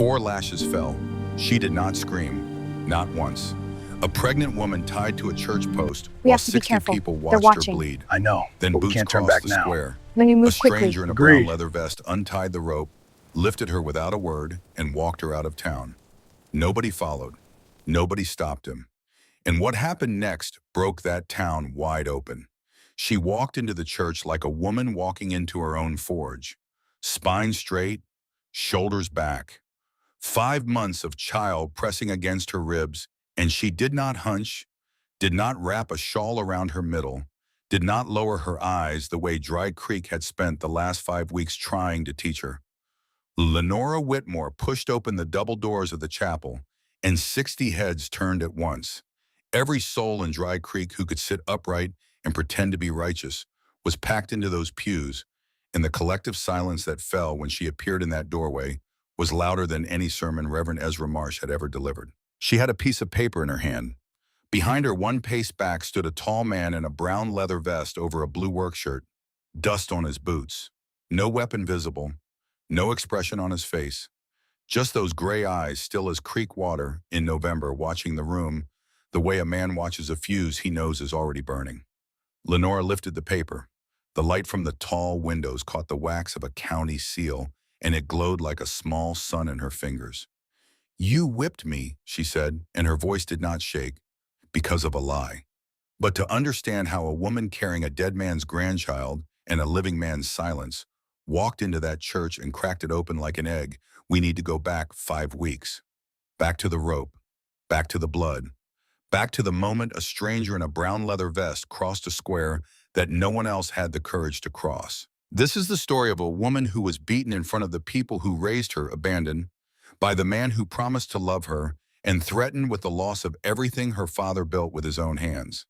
4 lashes fell. She did not scream, not once. A pregnant woman tied to a church post We while have to be 60 careful. people They're watched her watching. bleed. I know, Then but we boots can't turn crossed back the now. square. Then you A move quickly. stranger in a brown Agreed. leather vest untied the rope, lifted her without a word, and walked her out of town. Nobody followed. Nobody stopped him. And what happened next broke that town wide open. She walked into the church like a woman walking into her own forge. Spine straight, shoulders back. 5 months of child pressing against her ribs, and she did not hunch, did not wrap a shawl around her middle, did not lower her eyes the way Dry Creek had spent the last 5 weeks trying to teach her. Lenora Whitmore pushed open the double doors of the chapel, and 60 heads turned at once. Every soul in Dry Creek who could sit upright and pretend to be righteous was packed into those pews, and the collective silence that fell when she appeared in that doorway was louder than any sermon Reverend Ezra Marsh had ever delivered. She had a piece of paper in her hand. Behind her, 1 pace back, stood a tall man in a brown leather vest over a blue work shirt, dust on his boots. No weapon visible, no expression on his face, just those gray eyes still as creek water in November, watching the room the way a man watches a fuse he knows is already burning. Lenora lifted the paper. The light from the tall windows caught the wax of a county seal, and it glowed like a small sun in her fingers. "You whipped me," she said, and her voice did not shake, because of a lie. But to understand how a woman carrying a dead man's grandchild and a living man's silence walked into that church and cracked it open like an egg, we need to go back 5 weeks. Back to the rope, back to the blood, back to the moment a stranger in a brown leather vest crossed a square that no one else had the courage to cross. This is the story of a woman who was beaten in front of the people who raised her, abandoned, by the man who promised to love her, and threatened with the loss of everything her father built with his own hands.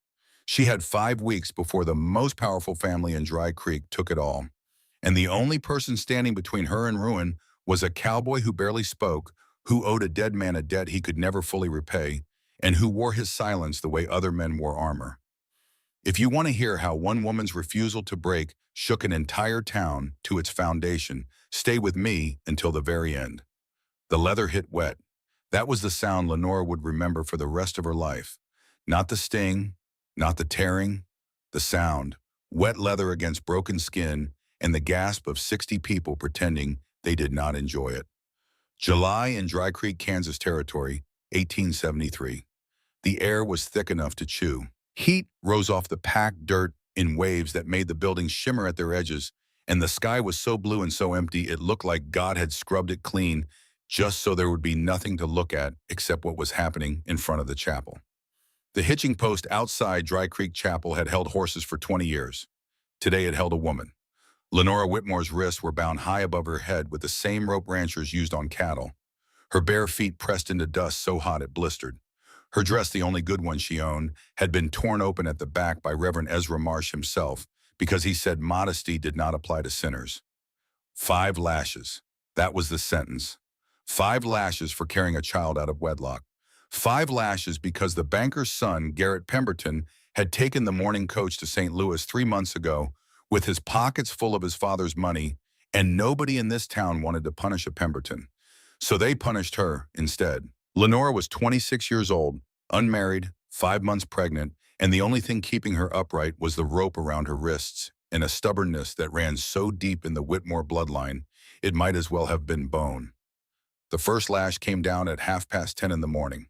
She had 5 weeks before the most powerful family in Dry Creek took it all. And the only person standing between her and ruin was a cowboy who barely spoke, who owed a dead man a debt he could never fully repay, and who wore his silence the way other men wore armor. If you want to hear how one woman's refusal to break shook an entire town to its foundation, stay with me until the very end. The leather hit wet. That was the sound Lenora would remember for the rest of her life. Not the sting, not the tearing, the sound. Wet leather against broken skin, and the gasp of 60 people pretending they did not enjoy it. July in Dry Creek, Kansas Territory, 1873. The air was thick enough to chew. Heat rose off the packed dirt in waves that made the buildings shimmer at their edges, and the sky was so blue and so empty it looked like God had scrubbed it clean just so there would be nothing to look at except what was happening in front of the chapel. The hitching post outside Dry Creek Chapel had held horses for 20 years. Today it held a woman. Lenora Whitmore's wrists were bound high above her head with the same rope ranchers used on cattle. Her bare feet pressed into dust so hot it blistered. Her dress, the only good one she owned, had been torn open at the back by Reverend Ezra Marsh himself because he said modesty did not apply to sinners. 5 lashes. That was the sentence. 5 lashes for carrying a child out of wedlock. 5 lashes because the banker's son, Garrett Pemberton, had taken the morning coach to St. Louis 3 months ago with his pockets full of his father's money, and nobody in this town wanted to punish a Pemberton. So they punished her instead. Lenora was 26 years old, unmarried, 5 months pregnant, and the only thing keeping her upright was the rope around her wrists and a stubbornness that ran so deep in the Whitmore bloodline, it might as well have been bone. The first lash came down at 10:30 in the morning.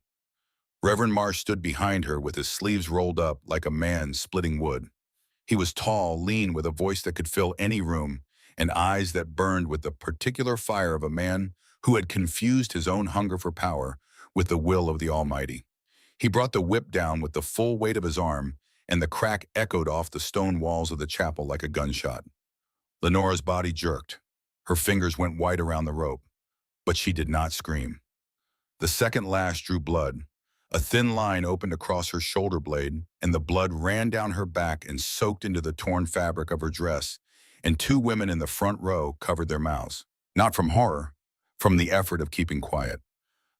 Reverend Marsh stood behind her with his sleeves rolled up like a man splitting wood. He was tall, lean, with a voice that could fill any room, and eyes that burned with the particular fire of a man who had confused his own hunger for power with the will of the Almighty. He brought the whip down with the full weight of his arm, and the crack echoed off the stone walls of the chapel like a gunshot. Lenora's body jerked. Her fingers went white around the rope, but she did not scream. The second lash drew blood. A thin line opened across her shoulder blade, and the blood ran down her back and soaked into the torn fabric of her dress, and 2 women in the front row covered their mouths. Not from horror, from the effort of keeping quiet.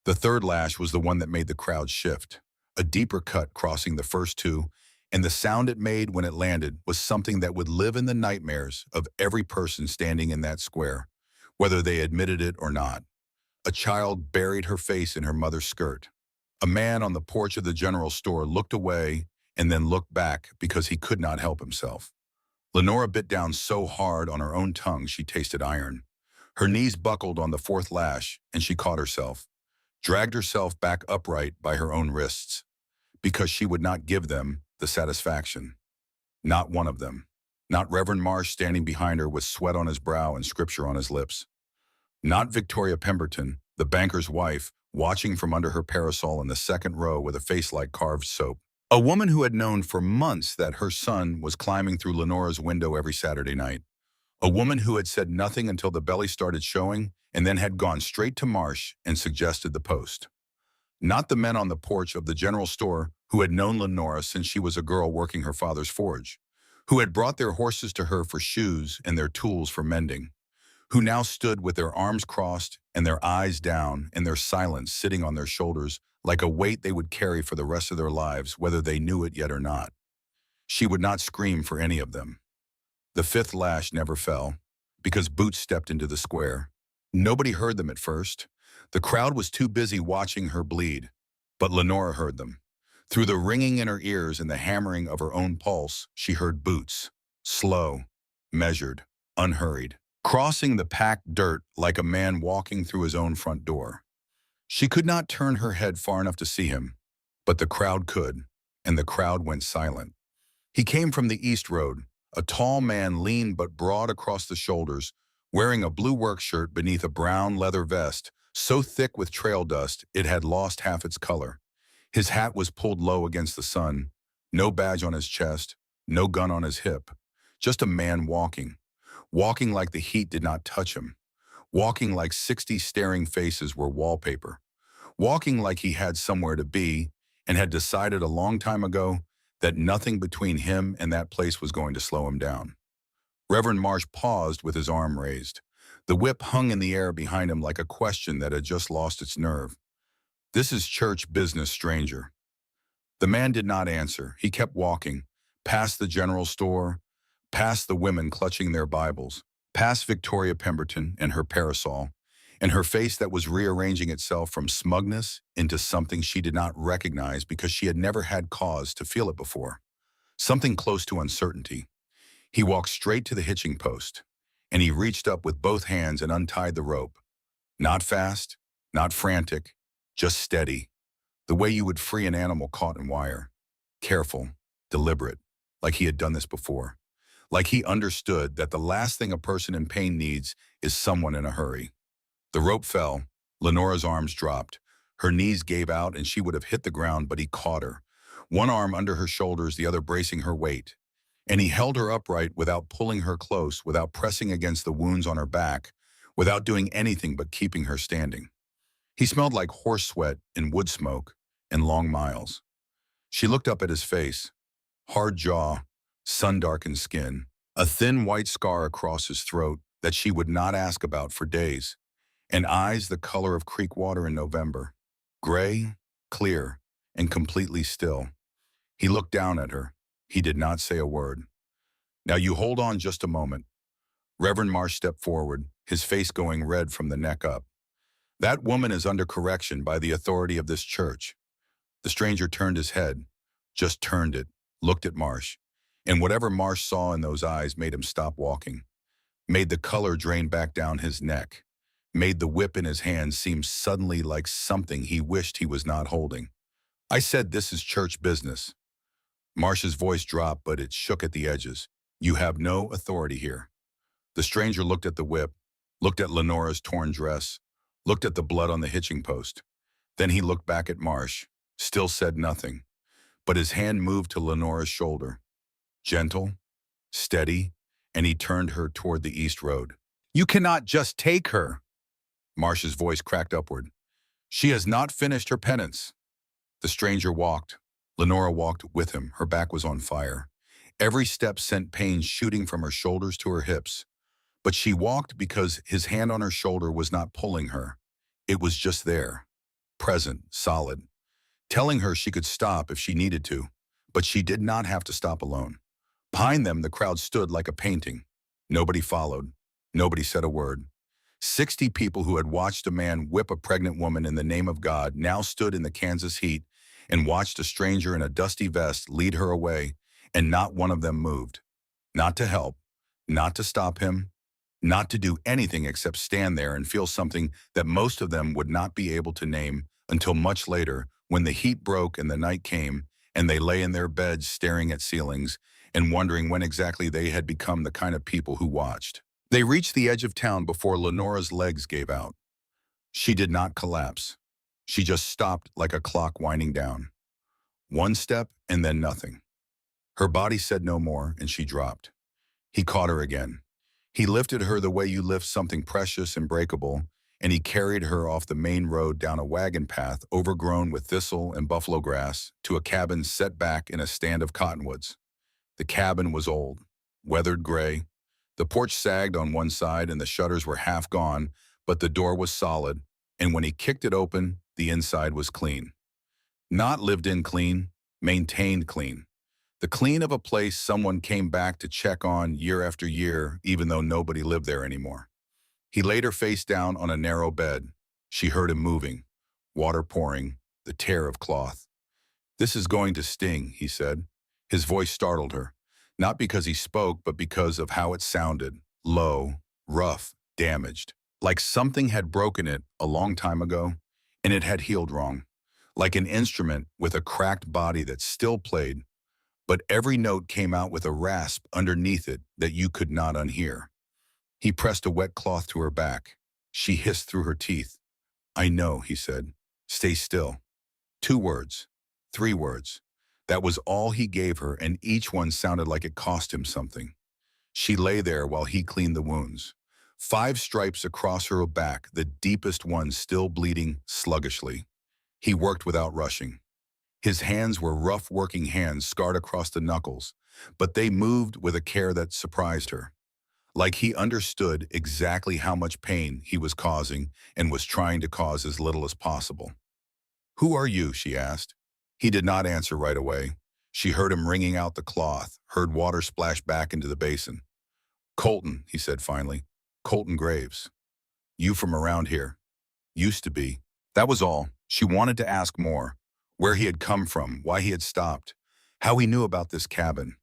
The third lash was the one that made the crowd shift, a deeper cut crossing the first 2, and the sound it made when it landed was something that would live in the nightmares of every person standing in that square, whether they admitted it or not. A child buried her face in her mother's skirt. A man on the porch of the general store looked away and then looked back because he could not help himself. Lenora bit down so hard on her own tongue she tasted iron. Her knees buckled on the fourth lash, and she caught herself, dragged herself back upright by her own wrists, because she would not give them the satisfaction. Not one of them. Not Reverend Marsh standing behind her with sweat on his brow and scripture on his lips. Not Victoria Pemberton, the banker's wife, watching from under her parasol in the second row with a face like carved soap. A woman who had known for months that her son was climbing through Lenora's window every Saturday night. A woman who had said nothing until the belly started showing and then had gone straight to Marsh and suggested the post. Not the men on the porch of the general store who had known Lenora since she was a girl working her father's forge, who had brought their horses to her for shoes and their tools for mending, who now stood with their arms crossed and their eyes down and their silence sitting on their shoulders like a weight they would carry for the rest of their lives, whether they knew it yet or not. She would not scream for any of them. The fifth lash never fell, because Boots stepped into the square. Nobody heard them at first. The crowd was too busy watching her bleed, but Lenora heard them. Through the ringing in her ears and the hammering of her own pulse, she heard Boots, slow, measured, unhurried, crossing the packed dirt like a man walking through his own front door. She could not turn her head far enough to see him, but the crowd could, and the crowd went silent. He came from the East Road, a tall man lean but broad across the shoulders, wearing a blue work shirt beneath a brown leather vest, so thick with trail dust it had lost half its color. His hat was pulled low against the sun, no badge on his chest, no gun on his hip, just a man walking like the heat did not touch him, walking like 60 staring faces were wallpaper, walking like he had somewhere to be and had decided a long time ago that nothing between him and that place was going to slow him down. Reverend Marsh paused with his arm raised. The whip hung in the air behind him like a question that had just lost its nerve. "This is church business, stranger." The man did not answer. He kept walking, past the general store, past the women clutching their Bibles, past Victoria Pemberton and her parasol, and her face that was rearranging itself from smugness into something she did not recognize because she had never had cause to feel it before. Something close to uncertainty. He walked straight to the hitching post, and he reached up with both hands and untied the rope. Not fast, not frantic, just steady, the way you would free an animal caught in wire. Careful, deliberate, like he had done this before. Like he understood that the last thing a person in pain needs is someone in a hurry. The rope fell. Lenora's arms dropped. Her knees gave out and she would have hit the ground, but he caught her, one arm under her shoulders, the other bracing her weight. And he held her upright without pulling her close, without pressing against the wounds on her back, without doing anything but keeping her standing. He smelled like horse sweat and wood smoke and long miles. She looked up at his face, hard jaw, sun-darkened skin, a thin white scar across his throat that she would not ask about for days, and eyes the color of creek water in November, gray, clear, and completely still. He looked down at her. He did not say a word. "Now you hold on just a moment." Reverend Marsh stepped forward, his face going red from the neck up. "That woman is under correction by the authority of this church." The stranger turned his head, just turned it, looked at Marsh, and whatever Marsh saw in those eyes made him stop walking, made the color drain back down his neck, made the whip in his hand seem suddenly like something he wished he was not holding. "I said this is church business." Marsh's voice dropped, but it shook at the edges. "You have no authority here." The stranger looked at the whip, looked at Lenora's torn dress, looked at the blood on the hitching post. Then he looked back at Marsh, still said nothing, but his hand moved to Lenora's shoulder. Gentle, steady, and he turned her toward the East Road. "You cannot just take her." Marsh's voice cracked upward. "She has not finished her penance." The stranger walked. Lenora walked with him. Her back was on fire. Every step sent pain shooting from her shoulders to her hips. But she walked because his hand on her shoulder was not pulling her. It was just there, present, solid, telling her she could stop if she needed to, but she did not have to stop alone. Behind them, the crowd stood like a painting. Nobody followed. Nobody said a word. 60 people who had watched a man whip a pregnant woman in the name of God now stood in the Kansas heat and watched a stranger in a dusty vest lead her away, and not one of them moved. Not to help, not to stop him, not to do anything except stand there and feel something that most of them would not be able to name until much later, when the heat broke and the night came, and they lay in their beds staring at ceilings and wondering when exactly they had become the kind of people who watched. They reached the edge of town before Lenora's legs gave out. She did not collapse. She just stopped like a clock winding down. One step and then nothing. Her body said no more, and she dropped. He caught her again. He lifted her the way you lift something precious and breakable, and he carried her off the main road down a wagon path overgrown with thistle and buffalo grass to a cabin set back in a stand of cottonwoods. The cabin was old, weathered gray. The porch sagged on one side and the shutters were half gone, but the door was solid, and when he kicked it open, the inside was clean. Not lived in clean, maintained clean. The clean of a place someone came back to check on year after year, even though nobody lived there anymore. He laid her face down on a narrow bed. She heard him moving, water pouring, the tear of cloth. "This is going to sting," he said. His voice startled her, not because he spoke, but because of how it sounded, low, rough, damaged, like something had broken it a long time ago, and it had healed wrong, like an instrument with a cracked body that still played, but every note came out with a rasp underneath it that you could not unhear. He pressed a wet cloth to her back. She hissed through her teeth. "I know," he said. "Stay still." 2 words. 3 words. That was all he gave her, and each one sounded like it cost him something. She lay there while he cleaned the wounds. 5 stripes across her back, the deepest one still bleeding sluggishly. He worked without rushing. His hands were rough working hands scarred across the knuckles, but they moved with a care that surprised her. Like he understood exactly how much pain he was causing and was trying to cause as little as possible. "Who are you?" she asked. He did not answer right away. She heard him wringing out the cloth, heard water splash back into the basin. "Colton," he said finally. "Colton Graves. You from around here?" "Used to be." That was all. She wanted to ask more. Where he had come from, why he had stopped, how he knew about this cabin.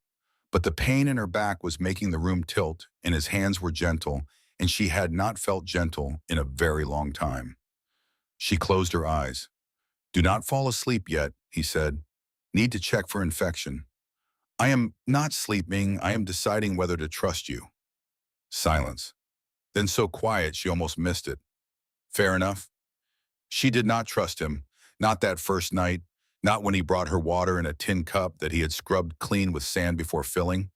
But the pain in her back was making the room tilt, and his hands were gentle, and she had not felt gentle in a very long time. She closed her eyes. "Do not fall asleep yet," he said. "Need to check for infection." "I am not sleeping. I am deciding whether to trust you." Silence. Then so quiet she almost missed it. "Fair enough." She did not trust him, not that first night, not when he brought her water in a tin cup that he had scrubbed clean with sand before filling,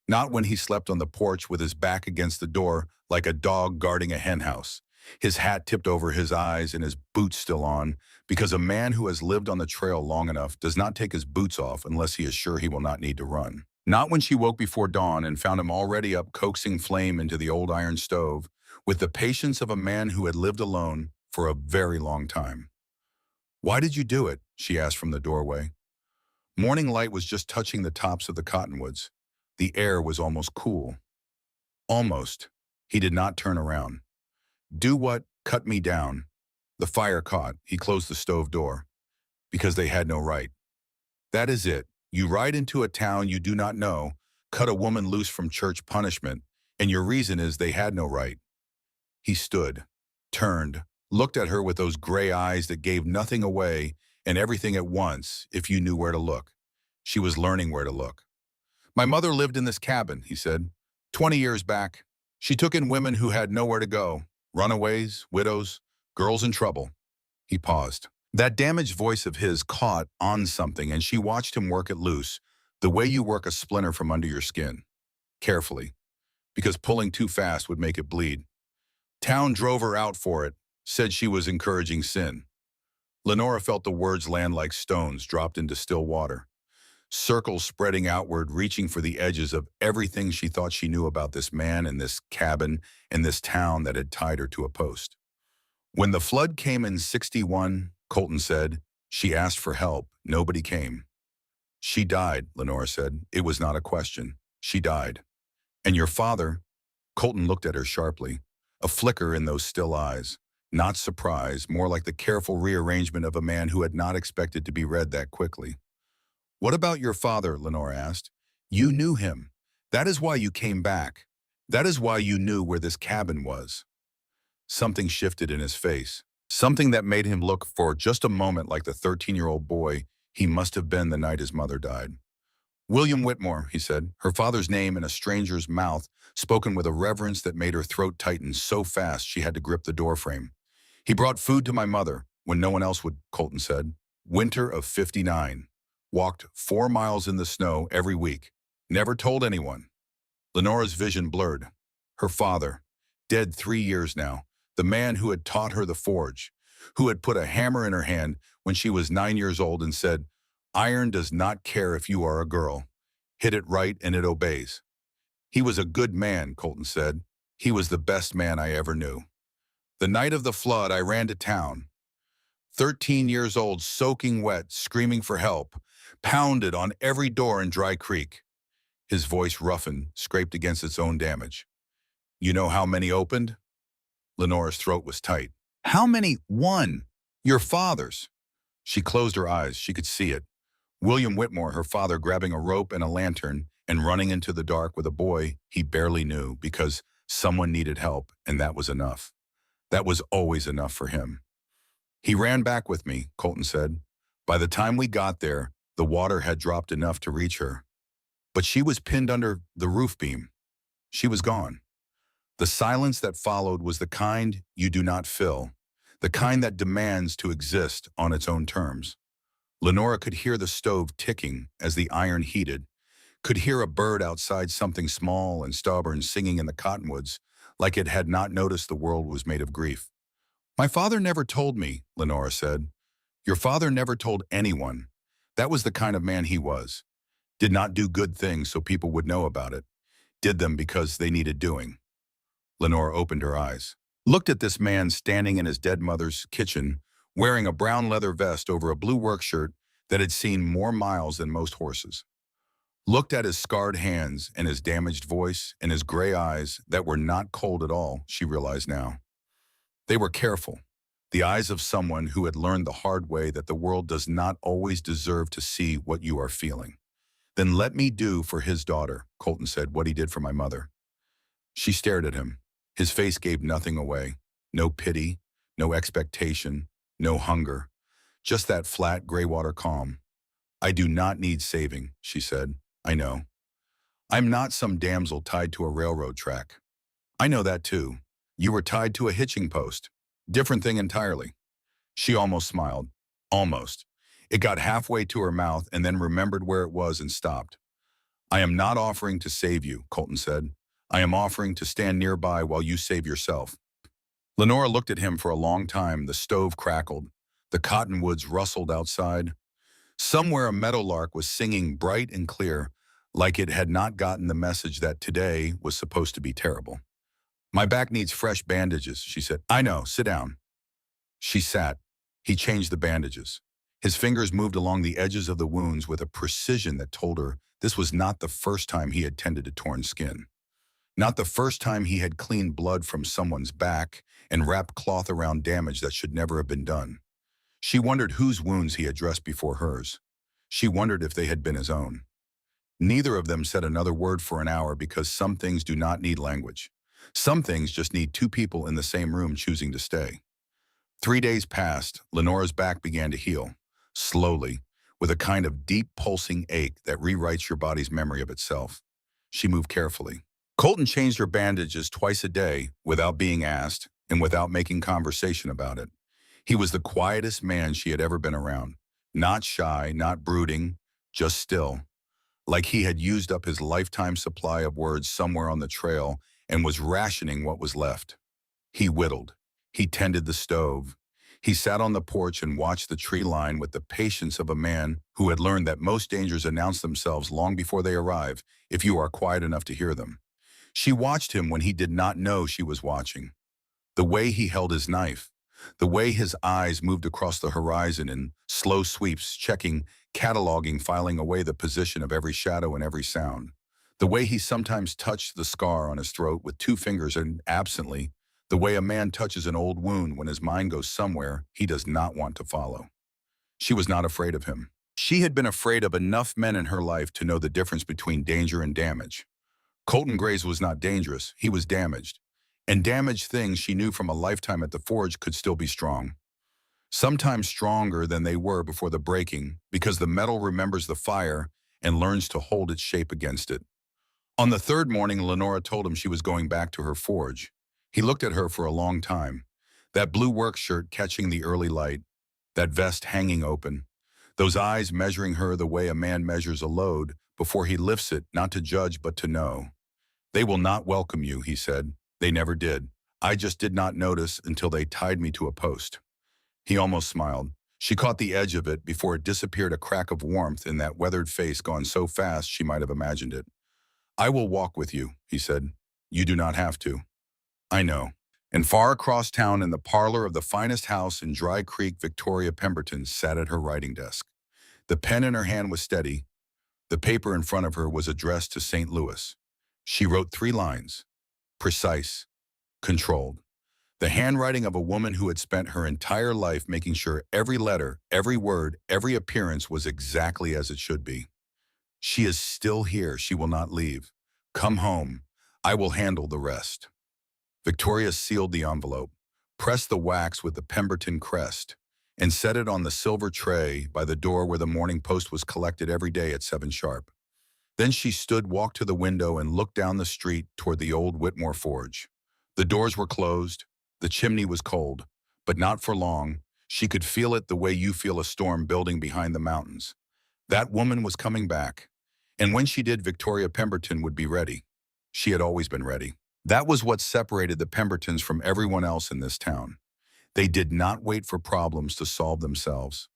not when he slept on the porch with his back against the door like a dog guarding a henhouse, his hat tipped over his eyes and his boots still on, because a man who has lived on the trail long enough does not take his boots off unless he is sure he will not need to run. Not when she woke before dawn and found him already up coaxing flame into the old iron stove, with the patience of a man who had lived alone for a very long time. "Why did you do it?" she asked from the doorway. Morning light was just touching the tops of the cottonwoods. The air was almost cool. Almost. He did not turn around. "Do what? Cut me down." The fire caught. He closed the stove door. "Because they had no right." "That is it. You ride into a town you do not know, cut a woman loose from church punishment, and your reason is they had no right." He stood, turned, looked at her with those gray eyes that gave nothing away and everything at once if you knew where to look. She was learning where to look. "My mother lived in this cabin," he said, 20 years back. She took in women who had nowhere to go, runaways, widows, girls in trouble." He paused. That damaged voice of his caught on something, and she watched him work it loose, the way you work a splinter from under your skin. Carefully, because pulling too fast would make it bleed. Town drove her out for it, said she was encouraging sin. Lenora felt the words land like stones dropped into still water. Circles spreading outward, reaching for the edges of everything she thought she knew about this man and this cabin and this town that had tied her to a post. "When the flood came in '61, Colton said, she asked for help. Nobody came." "She died," Lenora said. "It was not a question. She died." "And your father?" Colton looked at her sharply. a flicker in those still eyes. Not surprise, more like the careful rearrangement of a man who had not expected to be read that quickly. "What about your father?" Lenore asked. "You knew him. That is why you came back. That is why you knew where this cabin was." Something shifted in his face. Something that made him look for just a moment like the 13-year-old boy he must have been the night his mother died. "William Whitmore," he said, her father's name in a stranger's mouth, spoken with a reverence that made her throat tighten so fast she had to grip the doorframe. "He brought food to my mother when no one else would," Colton said. "Winter of '59. Walked 4 miles in the snow every week. Never told anyone." Lenora's vision blurred. Her father, dead 3 years now, the man who had taught her the forge, who had put a hammer in her hand when she was 9 years old and said, "Iron does not care if you are a girl. Hit it right and it obeys." "He was a good man," Colton said. "He was the best man I ever knew. The night of the flood, I ran to town. 13 years old, soaking wet, screaming for help, pounded on every door in Dry Creek." His voice roughened, scraped against its own damage. "You know how many opened?" Lenora's throat was tight. "How many? One. Your father's." She closed her eyes. She could see it. William Whitmore, her father, grabbing a rope and a lantern and running into the dark with a boy he barely knew because someone needed help, and that was enough. That was always enough for him. "He ran back with me," Colton said. "By the time we got there, the water had dropped enough to reach her. But she was pinned under the roof beam. She was gone." The silence that followed was the kind you do not fill, the kind that demands to exist on its own terms. Lenora could hear the stove ticking as the iron heated, could hear a bird outside, something small and stubborn, singing in the cottonwoods like it had not noticed the world was made of grief. "My father never told me," Lenora said. "Your father never told anyone. That was the kind of man he was. Did not do good things so people would know about it. Did them because they needed doing." Lenora opened her eyes. Looked at this man standing in his dead mother's kitchen, wearing a brown leather vest over a blue work shirt that had seen more miles than most horses. Looked at his scarred hands and his damaged voice and his gray eyes that were not cold at all, she realized now. They were careful. The eyes of someone who had learned the hard way that the world does not always deserve to see what you are feeling. "Then let me do for his daughter," Colton said, "what he did for my mother." She stared at him. His face gave nothing away. No pity, no expectation, no hunger. Just that flat graywater calm. "I do not need saving," she said. "I know. I'm not some damsel tied to a railroad track. I know that too. You were tied to a hitching post. Different thing entirely." She almost smiled. Almost. It got halfway to her mouth and then remembered where it was and stopped. "I am not offering to save you," Colton said. "I am offering to stand nearby while you save yourself." Lenora looked at him for a long time. The stove crackled. The cottonwoods rustled outside. Somewhere a meadowlark was singing bright and clear, like it had not gotten the message that today was supposed to be terrible. "My back needs fresh bandages," she said. "I know, sit down." She sat. He changed the bandages. His fingers moved along the edges of the wounds with a precision that told her this was not the first time he had tended to torn skin. Not the first time he had cleaned blood from someone's back and wrapped cloth around damage that should never have been done. She wondered whose wounds he had dressed before hers. She wondered if they had been his own. Neither of them said another word for an hour because some things do not need language. Some things just need two people in the same room choosing to stay. 3 days passed. Lenora's back began to heal, slowly, with a kind of deep pulsing ache that rewrites your body's memory of itself. She moved carefully. Colton changed her bandages twice a day without being asked and without making conversation about it. He was the quietest man she had ever been around. Not shy, not brooding, just still. Like he had used up his lifetime supply of words somewhere on the trail and was rationing what was left. He whittled. He tended the stove. He sat on the porch and watched the tree line with the patience of a man who had learned that most dangers announce themselves long before they arrive if you are quiet enough to hear them. She watched him when he did not know she was watching. The way he held his knife, the way his eyes moved across the horizon in slow sweeps, checking, cataloging, filing away the position of every shadow and every sound. The way he sometimes touched the scar on his throat with two fingers and absently, the way a man touches an old wound when his mind goes somewhere he does not want to follow. She was not afraid of him. She had been afraid of enough men in her life to know the difference between danger and damage. Colton Graves was not dangerous, he was damaged. And damaged things she knew from a lifetime at the forge could still be strong. Sometimes stronger than they were before the breaking, because the metal remembers the fire and learns to hold its shape against it. On the third morning, Lenora told him she was going back to her forge. He looked at her for a long time. That blue work shirt catching the early light, that vest hanging open, those eyes measuring her the way a man measures a load before he lifts it, not to judge but to know. They will not welcome you, he said. They never did. I just did not notice until they tied me to a post. He almost smiled. She caught the edge of it before it disappeared, a crack of warmth in that weathered face gone so fast she might have imagined it. I will walk with you, he said. You do not have to. I know. And far across town in the parlor of the finest house in Dry Creek, Victoria Pemberton sat at her writing desk. The pen in her hand was steady. The paper in front of her was addressed to St. Louis. She wrote 3 lines. Precise. Controlled. The handwriting of a woman who had spent her entire life making sure every letter, every word, every appearance was exactly as it should be. She is still here. She will not leave. Come home. I will handle the rest. Victoria sealed the envelope, pressed the wax with the Pemberton crest, and set it on the silver tray by the door where the morning post was collected every day at 7 sharp. Then she walked to the window and looked down the street toward the old Whitmore forge. The doors were closed. The chimney was cold, but not for long. She could feel it the way you feel a storm building behind the mountains. That woman was coming back. And when she did, Victoria Pemberton would be ready. She had always been ready. That was what separated the Pembertons from everyone else in this town. They did not wait for problems to solve themselves.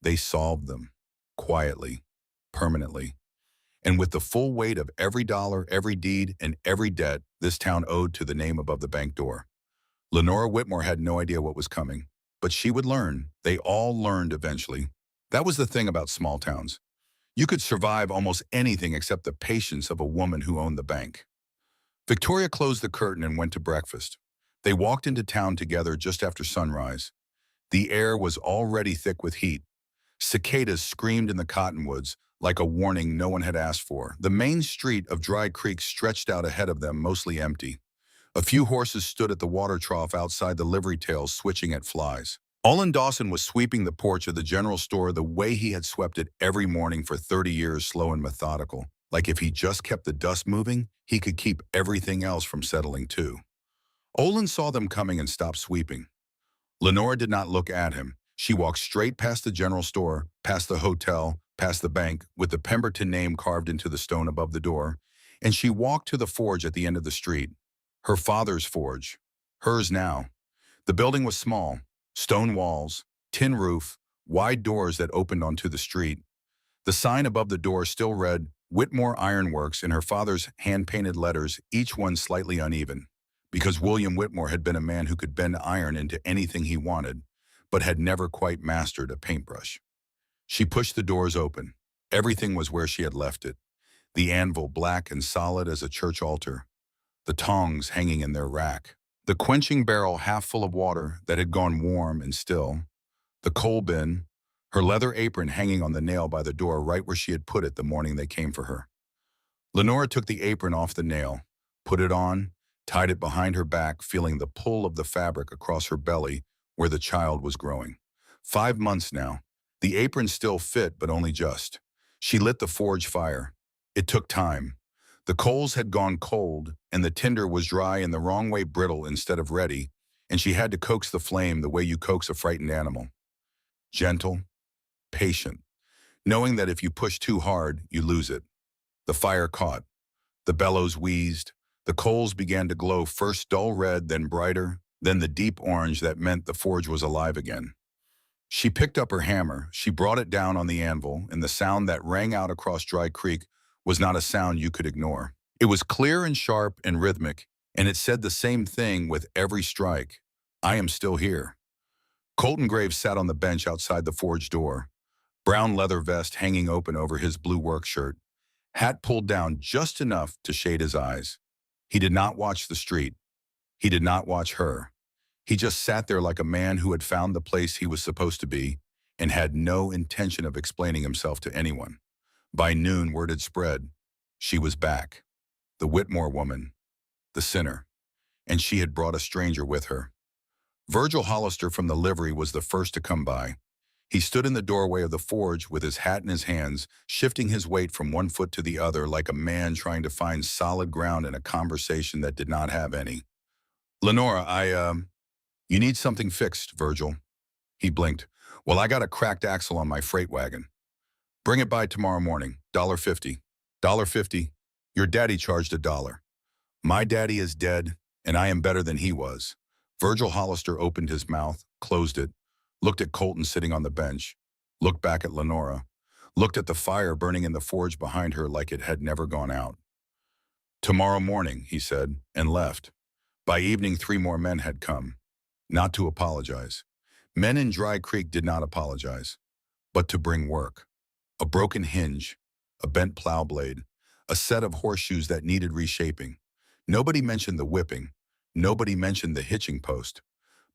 They solved them, quietly, permanently. And with the full weight of every dollar, every deed, and every debt this town owed to the name above the bank door. Lenora Whitmore had no idea what was coming, but she would learn. They all learned eventually. That was the thing about small towns. You could survive almost anything except the patience of a woman who owned the bank. Victoria closed the curtain and went to breakfast. They walked into town together just after sunrise. The air was already thick with heat. Cicadas screamed in the cottonwoods like a warning no one had asked for. The main street of Dry Creek stretched out ahead of them, mostly empty. A few horses stood at the water trough outside, the livery tails switching at flies. Olin Dawson was sweeping the porch of the general store the way he had swept it every morning for 30 years, slow and methodical. Like if he just kept the dust moving, he could keep everything else from settling too. Olin saw them coming and stopped sweeping. Lenora did not look at him. She walked straight past the general store, past the hotel, past the bank, with the Pemberton name carved into the stone above the door, and she walked to the forge at the end of the street. Her father's forge. Hers now. The building was small. Stone walls, tin roof, wide doors that opened onto the street. The sign above the door still read, Whitmore Ironworks, in her father's hand-painted letters, each one slightly uneven, because William Whitmore had been a man who could bend iron into anything he wanted, but had never quite mastered a paintbrush. She pushed the doors open. Everything was where she had left it. The anvil black and solid as a church altar. The tongs hanging in their rack. The quenching barrel half full of water that had gone warm and still. The coal bin, her leather apron hanging on the nail by the door right where she had put it the morning they came for her. Lenora took the apron off the nail, put it on, tied it behind her back, feeling the pull of the fabric across her belly where the child was growing. 5 months now. The apron still fit, but only just. She lit the forge fire. It took time. The coals had gone cold, and the tinder was dry and the wrong way brittle instead of ready, and she had to coax the flame the way you coax a frightened animal. Gentle, patient, knowing that if you push too hard, you lose it. The fire caught. The bellows wheezed. The coals began to glow, first dull red, then brighter, then the deep orange that meant the forge was alive again. She picked up her hammer. She brought it down on the anvil, and the sound that rang out across Dry Creek was not a sound you could ignore. It was clear and sharp and rhythmic, and it said the same thing with every strike. I am still here. Colton Graves sat on the bench outside the forge door, brown leather vest hanging open over his blue work shirt, hat pulled down just enough to shade his eyes. He did not watch the street. He did not watch her. He just sat there like a man who had found the place he was supposed to be and had no intention of explaining himself to anyone. By noon, word had spread. She was back. The Whitmore woman, the sinner, and she had brought a stranger with her. Virgil Hollister from the livery was the first to come by. He stood in the doorway of the forge with his hat in his hands, shifting his weight from one foot to the other like a man trying to find solid ground in a conversation that did not have any. Lenora, you need something fixed, Virgil. He blinked. Well, I got a cracked axle on my freight wagon. Bring it by tomorrow morning, $1.50. $1.50? Your daddy charged $1. My daddy is dead, and I am better than he was. Virgil Hollister opened his mouth, closed it, looked at Colton sitting on the bench, looked back at Lenora, looked at the fire burning in the forge behind her like it had never gone out. Tomorrow morning, he said, and left. By evening, 3 more men had come. Not to apologize. Men in Dry Creek did not apologize, but to bring work. A broken hinge, a bent plow blade, a set of horseshoes that needed reshaping. Nobody mentioned the whipping. Nobody mentioned the hitching post.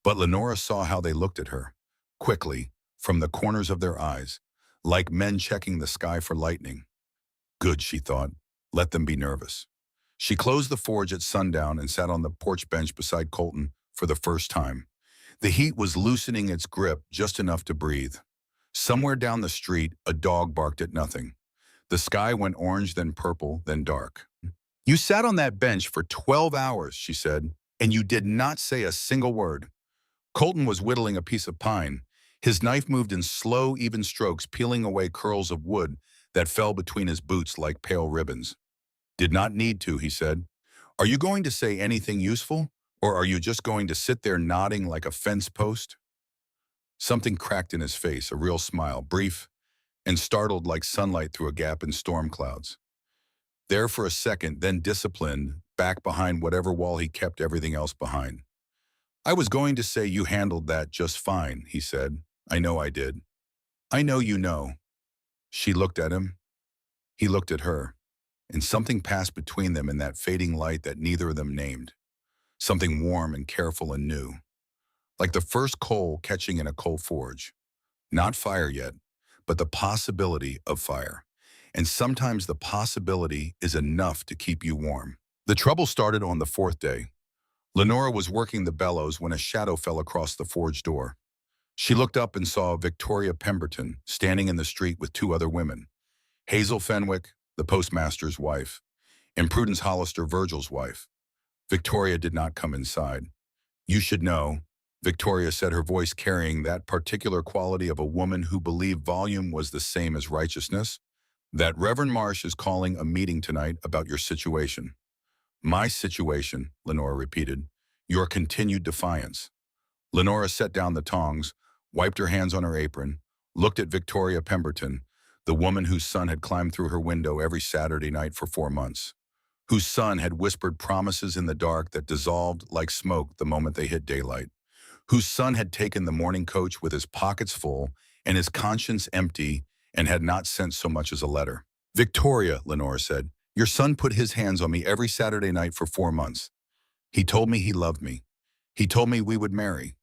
But Lenora saw how they looked at her, quickly, from the corners of their eyes, like men checking the sky for lightning. Good, she thought. Let them be nervous. She closed the forge at sundown and sat on the porch bench beside Colton for the first time. The heat was loosening its grip just enough to breathe. Somewhere down the street, a dog barked at nothing. The sky went orange, then purple, then dark. You sat on that bench for 12 hours, she said, and you did not say a single word. Colton was whittling a piece of pine. His knife moved in slow, even strokes, peeling away curls of wood that fell between his boots like pale ribbons. Did not need to, he said. Are you going to say anything useful, or are you just going to sit there nodding like a fence post? Something cracked in his face, a real smile, brief and startled like sunlight through a gap in storm clouds. There for a second, then disciplined, back behind whatever wall he kept everything else behind. I was going to say you handled that just fine, he said. I know I did. I know you know. She looked at him. He looked at her. And something passed between them in that fading light that neither of them named. Something warm and careful and new. Like the first coal catching in a coal forge. Not fire yet, but the possibility of fire. And sometimes the possibility is enough to keep you warm. The trouble started on the 4th day. Lenora was working the bellows when a shadow fell across the forge door. She looked up and saw Victoria Pemberton standing in the street with 2 other women. Hazel Fenwick, the postmaster's wife, and Prudence Hollister, Virgil's wife. Victoria did not come inside. You should know, Victoria said, her voice carrying that particular quality of a woman who believed volume was the same as righteousness, that Reverend Marsh is calling a meeting tonight about your situation. My situation, Lenora repeated. Your continued defiance. Lenora set down the tongs, wiped her hands on her apron, looked at Victoria Pemberton, the woman whose son had climbed through her window every Saturday night for 4 months, whose son had whispered promises in the dark that dissolved like smoke the moment they hit daylight, whose son had taken the morning coach with his pockets full and his conscience empty and had not sent so much as a letter. Victoria, Lenora said, your son put his hands on me every Saturday night for 4 months. He told me he loved me. He told me we would marry.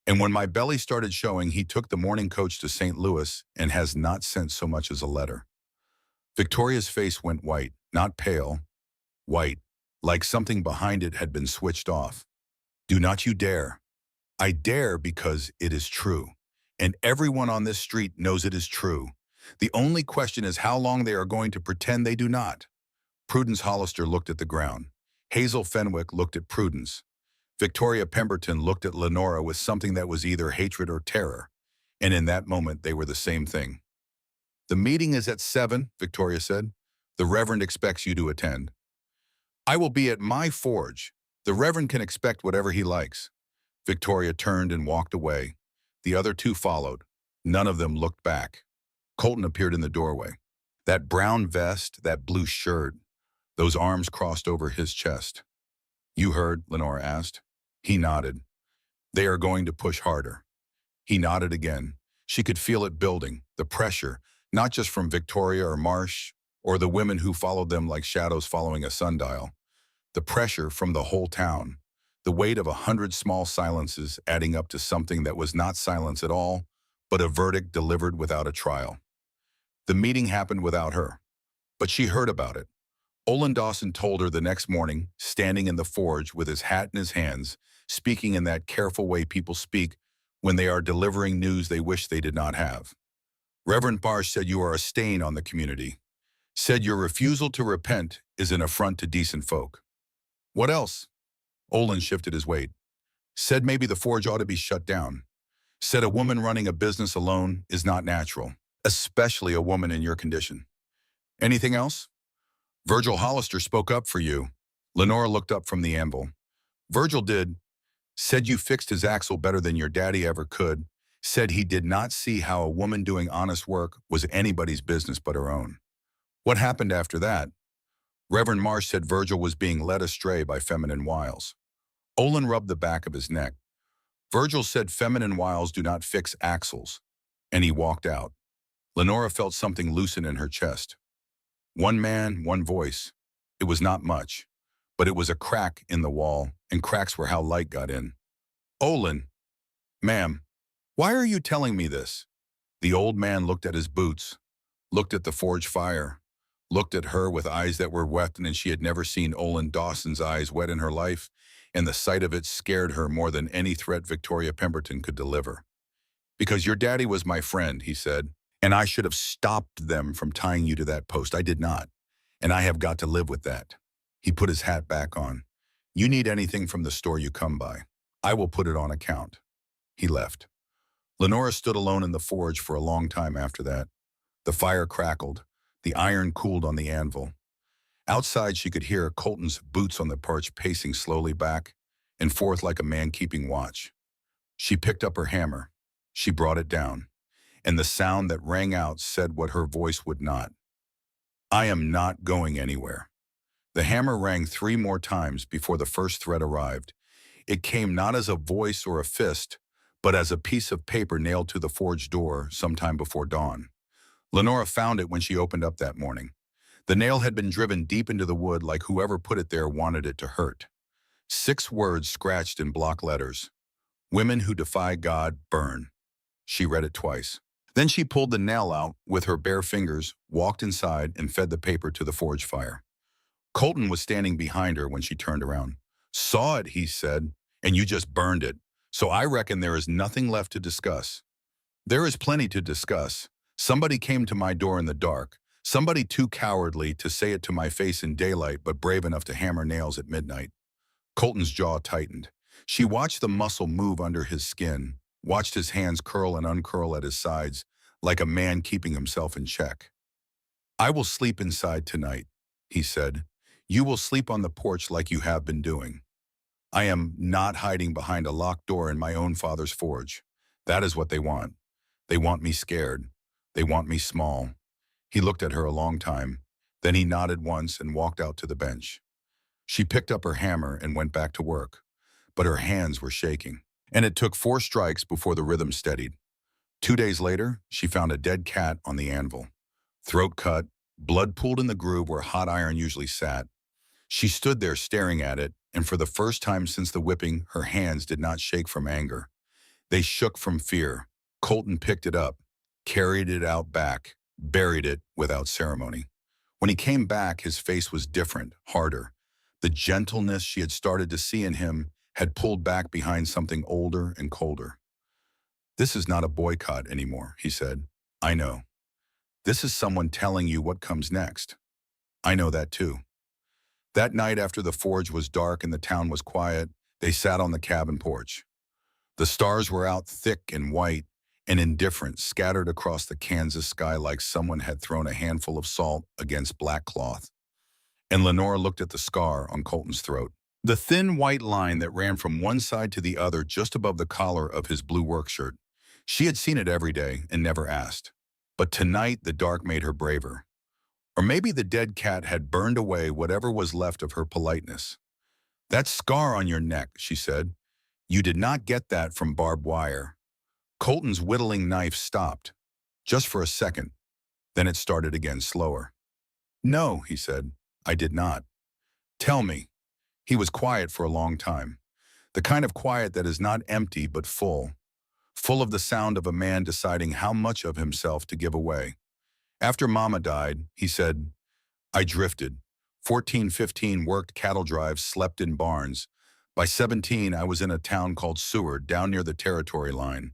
And when my belly started showing, he took the morning coach to St. Louis and has not sent so much as a letter. Victoria's face went white, not pale, white, like something behind it had been switched off. Do not you dare. I dare because it is true. And everyone on this street knows it is true. The only question is how long they are going to pretend they do not. Prudence Hollister looked at the ground. Hazel Fenwick looked at Prudence. Victoria Pemberton looked at Lenora with something that was either hatred or terror. And in that moment, they were the same thing. The meeting is at 7, Victoria said. The Reverend expects you to attend. I will be at my forge. The Reverend can expect whatever he likes. Victoria turned and walked away. The other 2 followed. None of them looked back. Colton appeared in the doorway. That brown vest, that blue shirt, those arms crossed over his chest. You heard, Lenora asked. He nodded. They are going to push harder. He nodded again. She could feel it building, the pressure, not just from Victoria or Marsh, or the women who followed them like shadows following a sundial. The pressure from the whole town. the weight of 100 small silences adding up to something that was not silence at all, but a verdict delivered without a trial. The meeting happened without her, but she heard about it. Olin Dawson told her the next morning, standing in the forge with his hat in his hands, speaking in that careful way people speak when they are delivering news they wish they did not have. Reverend Barsh said you are a stain on the community. Said your refusal to repent is an affront to decent folk. What else? Olin shifted his weight. Said maybe the forge ought to be shut down. Said a woman running a business alone is not natural, especially a woman in your condition. Anything else? Virgil Hollister spoke up for you. Lenora looked up from the anvil. Virgil did. Said you fixed his axle better than your daddy ever could. Said he did not see how a woman doing honest work was anybody's business but her own. What happened after that? Reverend Marsh said Virgil was being led astray by feminine wiles. Olin rubbed the back of his neck. Virgil said feminine wiles do not fix axles, and he walked out. Lenora felt something loosen in her chest. One man, one voice. It was not much, but it was a crack in the wall, and cracks were how light got in. Olin, ma'am, why are you telling me this? The old man looked at his boots, looked at the forge fire, looked at her with eyes that were wet, and she had never seen Olin Dawson's eyes wet in her life, and the sight of it scared her more than any threat Victoria Pemberton could deliver. Because your daddy was my friend, he said, and I should have stopped them from tying you to that post. I did not, and I have got to live with that. He put his hat back on. You need anything from the store you come by. I will put it on account. He left. Lenora stood alone in the forge for a long time after that. The fire crackled. The iron cooled on the anvil. Outside, she could hear Colton's boots on the porch pacing slowly back and forth like a man keeping watch. She picked up her hammer. She brought it down, and the sound that rang out said what her voice would not. I am not going anywhere. The hammer rang 3 more times before the first threat arrived. It came not as a voice or a fist, but as a piece of paper nailed to the forge door sometime before dawn. Lenora found it when she opened up that morning. The nail had been driven deep into the wood like whoever put it there wanted it to hurt. 6 words scratched in block letters. Women who defy God burn. She read it twice. Then she pulled the nail out with her bare fingers, walked inside, and fed the paper to the forge fire. Colton was standing behind her when she turned around. Saw it, he said, and you just burned it. So I reckon there is nothing left to discuss. There is plenty to discuss. Somebody came to my door in the dark. Somebody too cowardly to say it to my face in daylight, but brave enough to hammer nails at midnight. Colton's jaw tightened. She watched the muscle move under his skin, watched his hands curl and uncurl at his sides, like a man keeping himself in check. I will sleep inside tonight, he said. You will sleep on the porch like you have been doing. I am not hiding behind a locked door in my own father's forge. That is what they want. They want me scared. They want me small. He looked at her a long time. Then he nodded once and walked out to the bench. She picked up her hammer and went back to work, but her hands were shaking, and it took 4 strikes before the rhythm steadied. 2 days later, she found a dead cat on the anvil. Throat cut, blood pooled in the groove where hot iron usually sat. She stood there staring at it, and for the first time since the whipping, her hands did not shake from anger. They shook from fear. Colton picked it up, carried it out back, buried it without ceremony. When he came back, his face was different, harder. The gentleness she had started to see in him had pulled back behind something older and colder. This is not a boycott anymore, he said. I know. This is someone telling you what comes next. I know that too. That night after the forge was dark and the town was quiet, they sat on the cabin porch. The stars were out thick and white and indifferent, scattered across the Kansas sky like someone had thrown a handful of salt against black cloth. And Lenora looked at the scar on Colton's throat. The thin white line that ran from one side to the other just above the collar of his blue work shirt. She had seen it every day and never asked. But tonight the dark made her braver. Or maybe the dead cat had burned away whatever was left of her politeness. That scar on your neck, she said. You did not get that from barbed wire. Colton's whittling knife stopped, just for a second. Then it started again slower. No, he said, I did not. Tell me. He was quiet for a long time. The kind of quiet that is not empty but full of the sound of a man deciding how much of himself to give away. After Mama died, he said, I drifted. 14, 15, worked cattle drives, slept in barns. By 17, I was in a town called Seward, down near the territory line.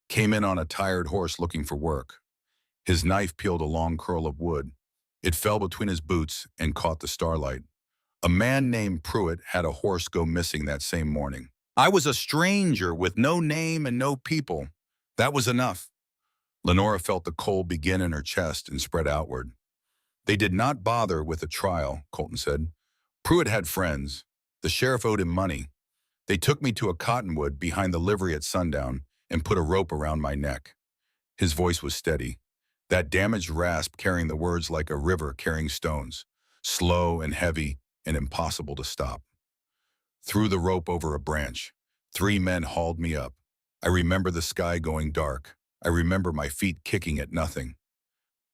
Came in on a tired horse looking for work. His knife peeled a long curl of wood. It fell between his boots and caught the starlight. A man named Pruitt had a horse go missing that same morning. I was a stranger with no name and no people. That was enough. Lenora felt the cold begin in her chest and spread outward. They did not bother with a trial, Colton said. Pruitt had friends. The sheriff owed him money. They took me to a cottonwood behind the livery at sundown and put a rope around my neck. His voice was steady, that damaged rasp carrying the words like a river carrying stones, slow and heavy and impossible to stop. Threw the rope over a branch. 3 men hauled me up. I remember the sky going dark. I remember my feet kicking at nothing.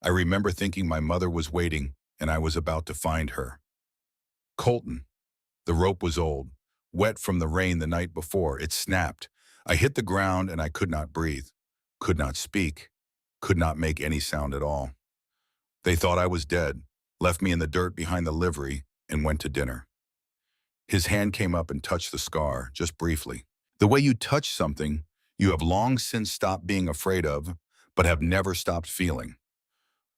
I remember thinking my mother was waiting and I was about to find her. Colton. The rope was old, wet from the rain the night before. It snapped. I hit the ground and I could not breathe, could not speak, could not make any sound at all. They thought I was dead, left me in the dirt behind the livery, and went to dinner. His hand came up and touched the scar, just briefly. The way you touch something you have long since stopped being afraid of, but have never stopped feeling.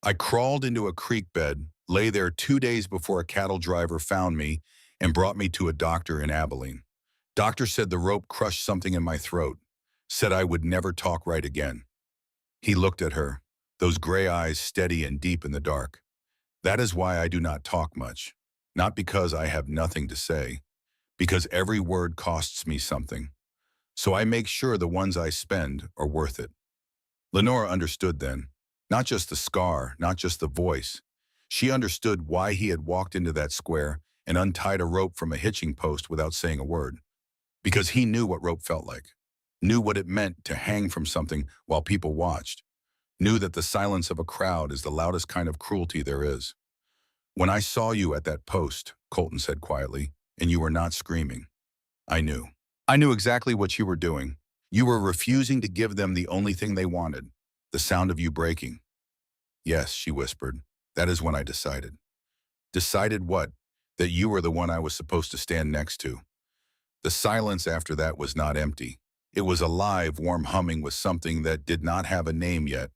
I crawled into a creek bed, lay there 2 days before a cattle driver found me and brought me to a doctor in Abilene. Doctor said the rope crushed something in my throat, said I would never talk right again. He looked at her, those gray eyes steady and deep in the dark. That is why I do not talk much, not because I have nothing to say, because every word costs me something. So I make sure the ones I spend are worth it. Lenora understood then, not just the scar, not just the voice. She understood why he had walked into that square and untied a rope from a hitching post without saying a word. Because he knew what rope felt like, knew what it meant to hang from something while people watched, knew that the silence of a crowd is the loudest kind of cruelty there is. When I saw you at that post, Colton said quietly, and you were not screaming, I knew. I knew exactly what you were doing. You were refusing to give them the only thing they wanted, the sound of you breaking. Yes, she whispered. That is when I decided. Decided what? That you were the one I was supposed to stand next to. The silence after that was not empty. It was alive, warm humming with something that did not have a name yet,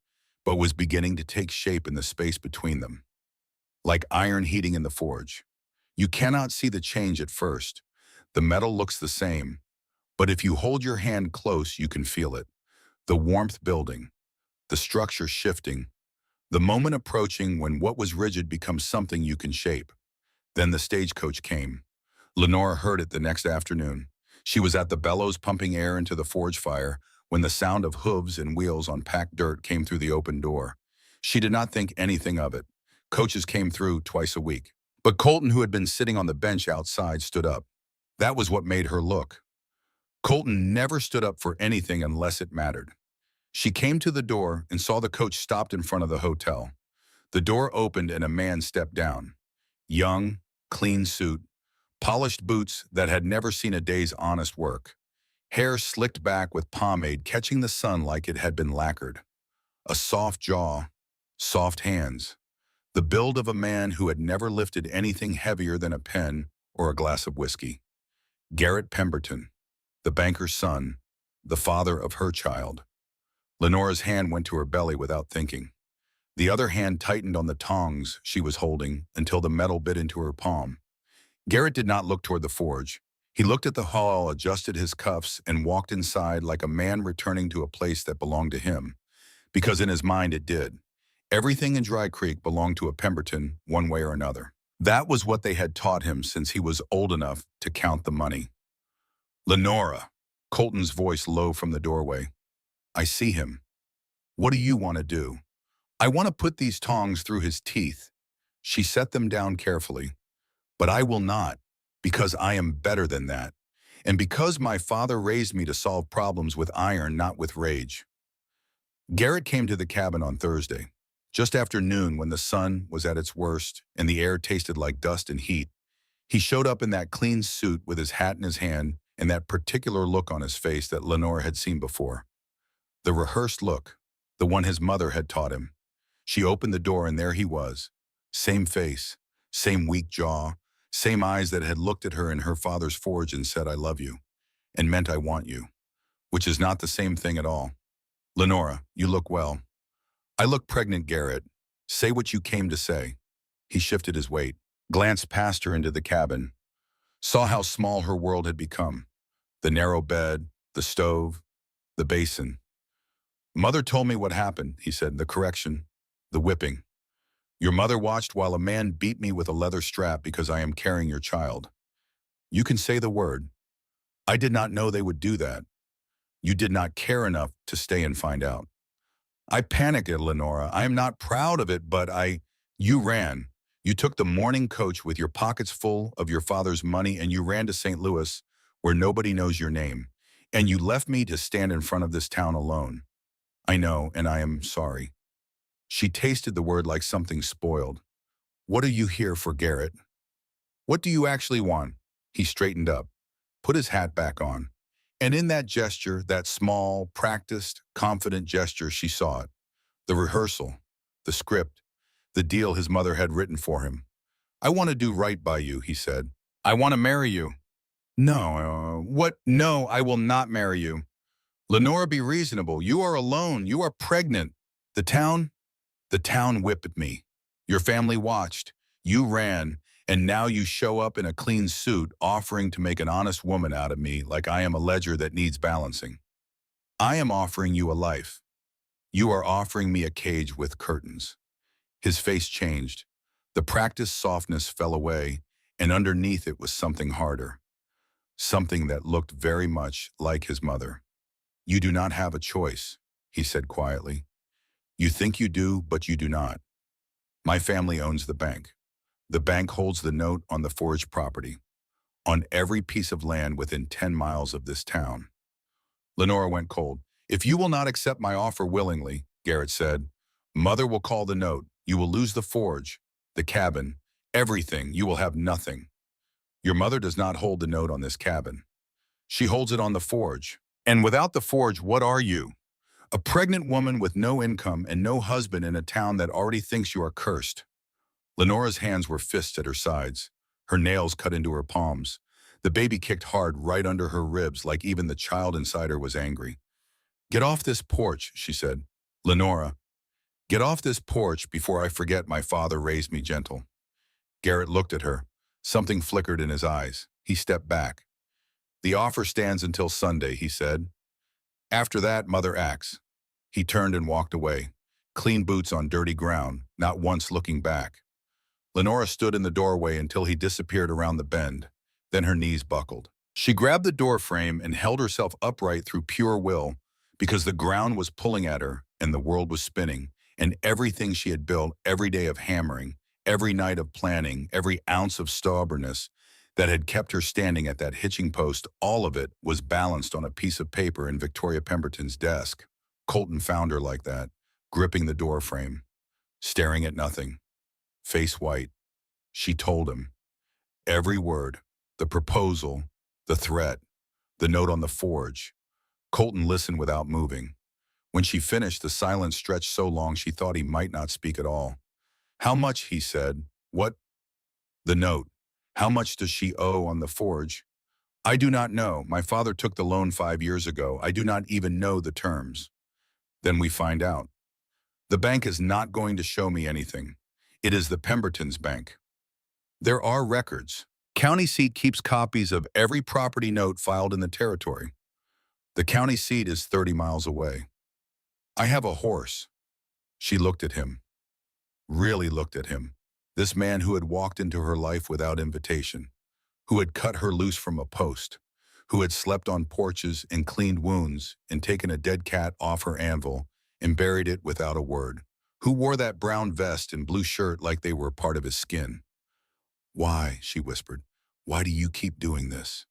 but was beginning to take shape in the space between them. Like iron heating in the forge. You cannot see the change at first. The metal looks the same, but if you hold your hand close, you can feel it. The warmth building, the structure shifting, the moment approaching when what was rigid becomes something you can shape. Then the stagecoach came. Lenora heard it the next afternoon. She was at the bellows pumping air into the forge fire when the sound of hooves and wheels on packed dirt came through the open door. She did not think anything of it. Coaches came through twice a week. But Colton, who had been sitting on the bench outside, stood up. That was what made her look. Colton never stood up for anything unless it mattered. She came to the door and saw the coach stopped in front of the hotel. The door opened and a man stepped down. Young, clean suit, polished boots that had never seen a day's honest work. Hair slicked back with pomade catching the sun like it had been lacquered. A soft jaw, soft hands. The build of a man who had never lifted anything heavier than a pen or a glass of whiskey. Garrett Pemberton, the banker's son, the father of her child. Lenora's hand went to her belly without thinking. The other hand tightened on the tongs she was holding until the metal bit into her palm. Garrett did not look toward the forge. He looked at the hall, adjusted his cuffs, and walked inside like a man returning to a place that belonged to him, because in his mind it did. Everything in Dry Creek belonged to a Pemberton, one way or another. That was what they had taught him since he was old enough to count the money. Lenora, Colton's voice low from the doorway. I see him. What do you want to do? I want to put these tongs through his teeth. She set them down carefully. But I will not, because I am better than that, and because my father raised me to solve problems with iron, not with rage. Garrett came to the cabin on Thursday, just after noon when the sun was at its worst and the air tasted like dust and heat. He showed up in that clean suit with his hat in his hand and that particular look on his face that Lenora had seen before. The rehearsed look, the one his mother had taught him. She opened the door and there he was. Same face, same weak jaw, same eyes that had looked at her in her father's forge and said, "I love you," and meant, "I want you," which is not the same thing at all. "Lenora, you look well." "I look pregnant, Garrett. Say what you came to say." He shifted his weight, glanced past her into the cabin, saw how small her world had become. The narrow bed, the stove, the basin. "Mother told me what happened," he said, "the correction, the whipping. Your mother watched while a man beat me with a leather strap because I am carrying your child. You can say the word. I did not know they would do that. You did not care enough to stay and find out." "I panicked, Lenora. I am not proud of it, but you ran. You took the morning coach with your pockets full of your father's money and you ran to St. Louis, where nobody knows your name. And you left me to stand in front of this town alone. I know, and I am sorry." She tasted the word like something spoiled. "What are you here for, Garrett? What do you actually want?" He straightened up, put his hat back on. And in that gesture, that small, practiced, confident gesture, she saw it. The rehearsal, the script, the deal his mother had written for him. "I want to do right by you," he said. "I want to marry you." "No, what? No, I will not marry you." "Lenora, be reasonable. You are alone. You are pregnant. The town? The town whipped me. Your family watched. You ran. And now you show up in a clean suit offering to make an honest woman out of me like I am a ledger that needs balancing. I am offering you a life. You are offering me a cage with curtains." His face changed. The practiced softness fell away, and underneath it was something harder. Something that looked very much like his mother. "You do not have a choice," he said quietly. "You think you do, but you do not. My family owns the bank. The bank holds the note on the forged property, on every piece of land within 10 miles of this town." Lenora went cold. "If you will not accept my offer willingly," Garrett said, "Mother will call the note. You will lose the forge, the cabin, everything. You will have nothing. Your mother does not hold the note on this cabin. She holds it on the forge. And without the forge, what are you? A pregnant woman with no income and no husband in a town that already thinks you are cursed." Lenora's hands were fists at her sides, her nails cut into her palms. The baby kicked hard right under her ribs like even the child inside her was angry. "Get off this porch," she said. "Lenora, get off this porch before I forget my father raised me gentle." Garrett looked at her. Something flickered in his eyes. He stepped back. "The offer stands until Sunday," he said. "After that, Mother acts." He turned and walked away, clean boots on dirty ground, not once looking back. Lenora stood in the doorway until he disappeared around the bend. Then her knees buckled. She grabbed the door frame and held herself upright through pure will, because the ground was pulling at her and the world was spinning, and everything she had built, every day of hammering, every night of planning, every ounce of stubbornness that had kept her standing at that hitching post, all of it was balanced on a piece of paper in Victoria Pemberton's desk. Colton found her like that, gripping the door frame, staring at nothing, face white. She told him. Every word, the proposal, the threat, the note on the forge. Colton listened without moving. When she finished, the silence stretched so long she thought he might not speak at all. "How much?" he said. "What?" "The note. How much does she owe on the forge?" "I do not know. My father took the loan 5 years ago. I do not even know the terms." "Then we find out." "The bank is not going to show me anything. It is the Pemberton's bank. There are records. County seat keeps copies of every property note filed in the territory. The county seat is 30 miles away. I have a horse." She looked at him, really looked at him. This man who had walked into her life without invitation, who had cut her loose from a post, who had slept on porches and cleaned wounds and taken a dead cat off her anvil and buried it without a word, who wore that brown vest and blue shirt like they were part of his skin. "Why?" she whispered. "Why do you keep doing this?"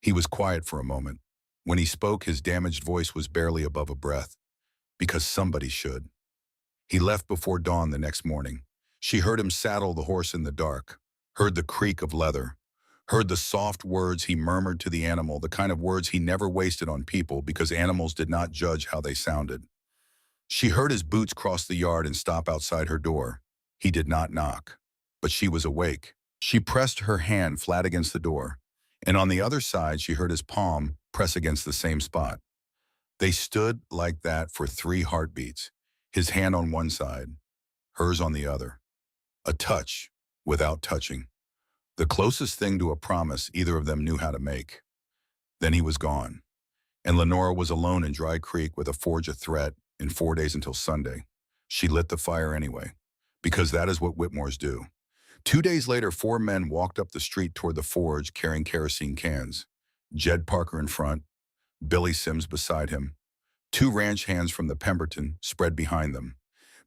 He was quiet for a moment. When he spoke, his damaged voice was barely above a breath. "Because somebody should." He left before dawn the next morning. She heard him saddle the horse in the dark, heard the creak of leather, heard the soft words he murmured to the animal, the kind of words he never wasted on people because animals did not judge how they sounded. She heard his boots cross the yard and stop outside her door. He did not knock, but she was awake. She pressed her hand flat against the door, and on the other side she heard his palm press against the same spot. They stood like that for 3 heartbeats, his hand on one side, hers on the other. A touch without touching. The closest thing to a promise either of them knew how to make. Then he was gone, and Lenora was alone in Dry Creek with a forge a threat in 4 days until Sunday. She lit the fire anyway, because that is what Whitmores do. 2 days later, 4 men walked up the street toward the forge carrying kerosene cans. Jed Parker in front, Billy Sims beside him. 2 ranch hands from the Pemberton spread behind them.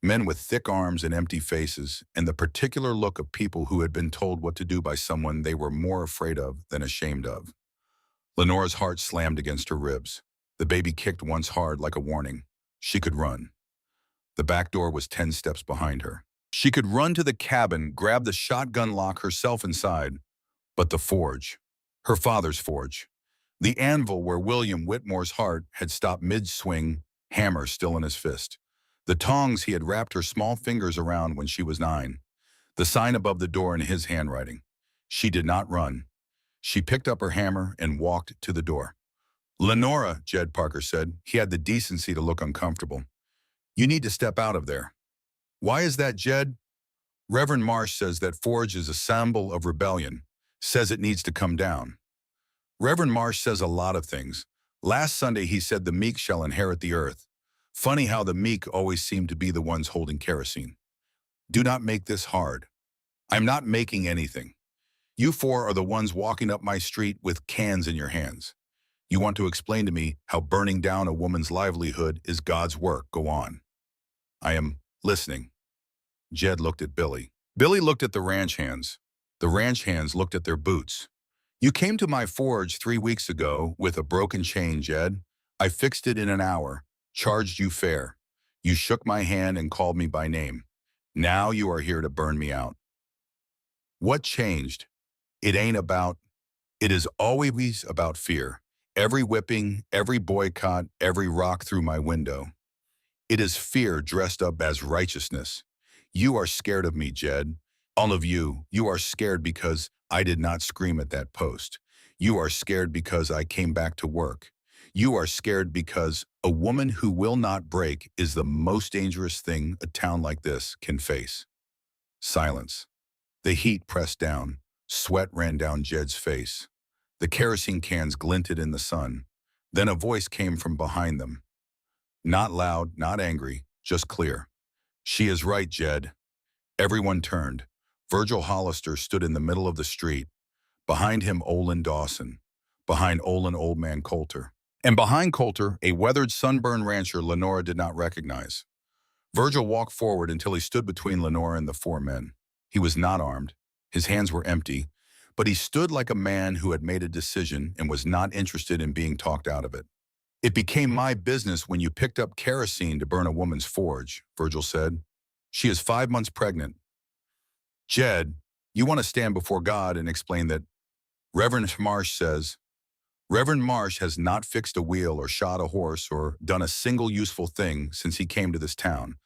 Men with thick arms and empty faces, and the particular look of people who had been told what to do by someone they were more afraid of than ashamed of. Lenora's heart slammed against her ribs. The baby kicked once hard like a warning. She could run. The back door was 10 steps behind her. She could run to the cabin, grab the shotgun lock herself inside. But the forge, her father's forge, the anvil where William Whitmore's heart had stopped mid-swing, hammer still in his fist. The tongs he had wrapped her small fingers around when she was 9. The sign above the door in his handwriting. She did not run. She picked up her hammer and walked to the door. "Lenora," Jed Parker said. He had the decency to look uncomfortable. "You need to step out of there." "Why is that, Jed?" "Reverend Marsh says that forge is a symbol of rebellion. Says it needs to come down." "Reverend Marsh says a lot of things. Last Sunday he said the meek shall inherit the earth. Funny how the meek always seem to be the ones holding kerosene. Do not make this hard. I'm not making anything. You 4 are the ones walking up my street with cans in your hands. You want to explain to me how burning down a woman's livelihood is God's work. Go on." "I am listening." Jed looked at Billy. Billy looked at the ranch hands. The ranch hands looked at their boots. "You came to my forge 3 weeks ago with a broken chain, Jed. I fixed it in an hour. Charged you fair. You shook my hand and called me by name. Now you are here to burn me out. What changed? It ain't about. It is always about fear. Every whipping, every boycott, every rock through my window. It is fear dressed up as righteousness. You are scared of me, Jed. All of you, you are scared because I did not scream at that post. You are scared because I came back to work. You are scared because a woman who will not break is the most dangerous thing a town like this can face." Silence. The heat pressed down. Sweat ran down Jed's face. The kerosene cans glinted in the sun. Then a voice came from behind them. Not loud, not angry, just clear. "She is right, Jed." Everyone turned. Virgil Hollister stood in the middle of the street. Behind him, Olin Dawson. Behind Olin, Old Man Coulter. And behind Coulter, a weathered, sunburned rancher Lenora did not recognize. Virgil walked forward until he stood between Lenora and the 4 men. He was not armed. His hands were empty, but he stood like a man who had made a decision and was not interested in being talked out of it. "It became my business when you picked up kerosene to burn a woman's forge," Virgil said. "She is 5 months pregnant. Jed, you want to stand before God and explain that Reverend Marsh says, Reverend Marsh has not fixed a wheel or shot a horse or done a single useful thing since he came to this town.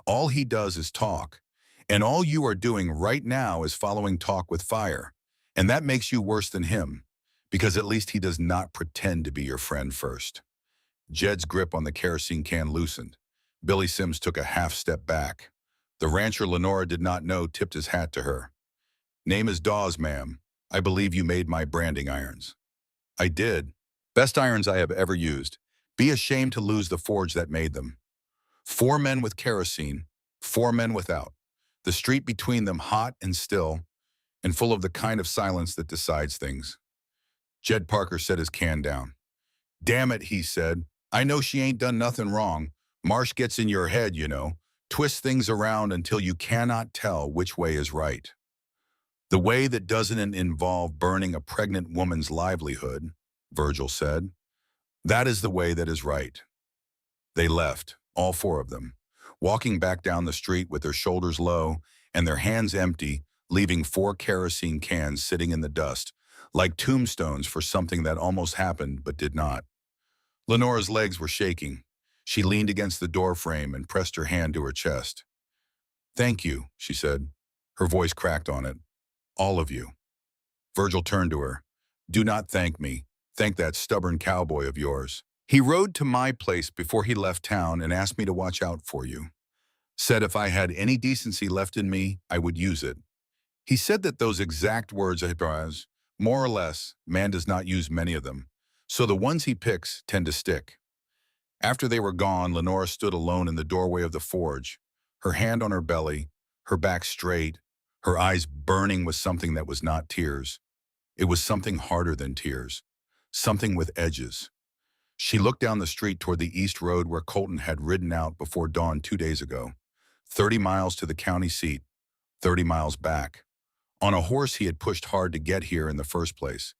All he does is talk. And all you are doing right now is following talk with fire. And that makes you worse than him, because at least he does not pretend to be your friend first." Jed's grip on the kerosene can loosened. Billy Sims took a half step back. The rancher Lenora did not know tipped his hat to her. "Name is Dawes, ma'am. I believe you made my branding irons." "I did. Best irons I have ever used. Be ashamed to lose the forge that made them." 4 men with kerosene, 4 men without. The street between them hot and still, and full of the kind of silence that decides things. Jed Parker set his can down. "Damn it," he said. "I know she ain't done nothing wrong. Marsh gets in your head, you know. Twists things around until you cannot tell which way is right. The way that doesn't involve burning a pregnant woman's livelihood," Virgil said. "That is the way that is right." They left, all 4 of them, walking back down the street with their shoulders low and their hands empty, leaving 4 kerosene cans sitting in the dust. like tombstones for something that almost happened but did not. Lenora's legs were shaking. She leaned against the door frame and pressed her hand to her chest. "Thank you," she said. Her voice cracked on it. "All of you." Virgil turned to her. "Do not thank me. Thank that stubborn cowboy of yours. He rode to my place before he left town and asked me to watch out for you. Said if I had any decency left in me, I would use it. He said that those exact words as, more or less, man does not use many of them, so the ones he picks tend to stick." After they were gone, Lenora stood alone in the doorway of the forge, her hand on her belly, her back straight, her eyes burning with something that was not tears. It was something harder than tears, something with edges. She looked down the street toward the east road where Colton had ridden out before dawn 2 days ago. 30 miles to the county seat, 30 miles back. On a horse he had pushed hard to get here in the first place.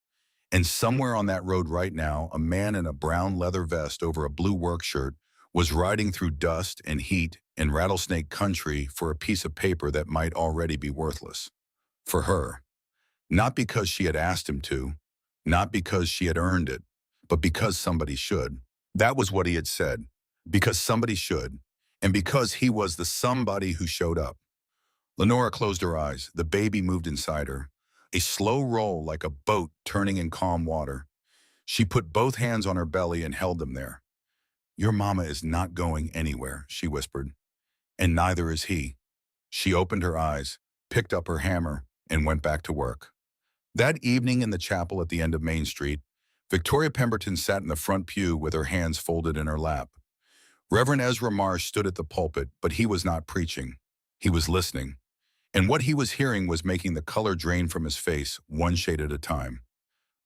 And somewhere on that road right now, a man in a brown leather vest over a blue work shirt was riding through dust and heat in rattlesnake country for a piece of paper that might already be worthless. For her. Not because she had asked him to, not because she had earned it, but because somebody should. That was what he had said. Because somebody should. And because he was the somebody who showed up. Lenora closed her eyes. The baby moved inside her. A slow roll like a boat turning in calm water. She put both hands on her belly and held them there. "Your mama is not going anywhere," she whispered. "And neither is he." She opened her eyes, picked up her hammer, and went back to work. That evening in the chapel at the end of Main Street, Victoria Pemberton sat in the front pew with her hands folded in her lap. Reverend Ezra Marsh stood at the pulpit, but he was not preaching. He was listening. And what he was hearing was making the color drain from his face, one shade at a time.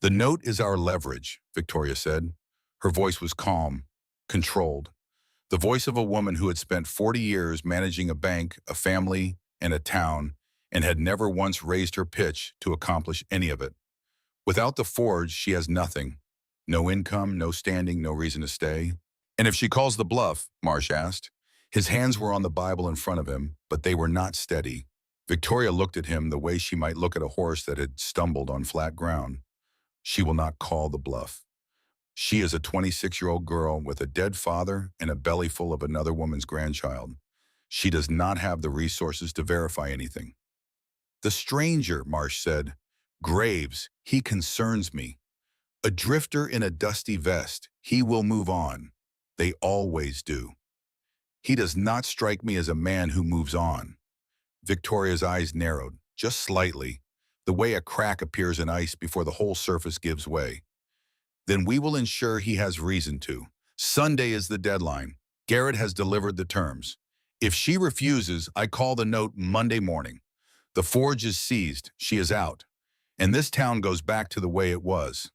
"The note is our leverage," Victoria said. Her voice was calm, controlled. The voice of a woman who had spent 40 years managing a bank, a family, and a town, and had never once raised her pitch to accomplish any of it. Without the forge, she has nothing. No income, no standing, no reason to stay. "And if she calls the bluff?" Marsh asked. His hands were on the Bible in front of him, but they were not steady. Victoria looked at him the way she might look at a horse that had stumbled on flat ground. "She will not call the bluff. She is a 26-year-old girl with a dead father and a belly full of another woman's grandchild. She does not have the resources to verify anything." "The stranger," Marsh said. "Graves, he concerns me. A drifter in a dusty vest, he will move on. They always do. He does not strike me as a man who moves on." Victoria's eyes narrowed, just slightly, the way a crack appears in ice before the whole surface gives way. "Then we will ensure he has reason to. Sunday is the deadline. Garrett has delivered the terms. If she refuses, I call the note Monday morning. The forge is seized, she is out, and this town goes back to the way it was."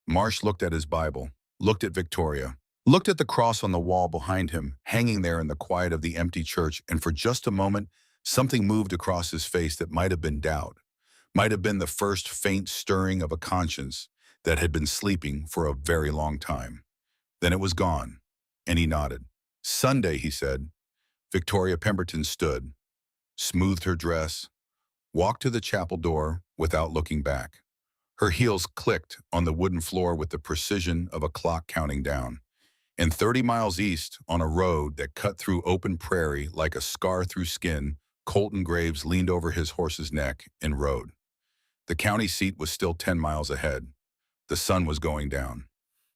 Marsh looked at his Bible, looked at Victoria, looked at the cross on the wall behind him, hanging there in the quiet of the empty church, and for just a moment, something moved across his face that might have been doubt, might have been the first faint stirring of a conscience that had been sleeping for a very long time. Then it was gone, and he nodded. "Sunday," he said. Victoria Pemberton stood, smoothed her dress, walked to the chapel door without looking back. Her heels clicked on the wooden floor with the precision of a clock counting down. And 30 miles east, on a road that cut through open prairie like a scar through skin, Colton Graves leaned over his horse's neck and rode. The county seat was still 10 miles ahead. The sun was going down.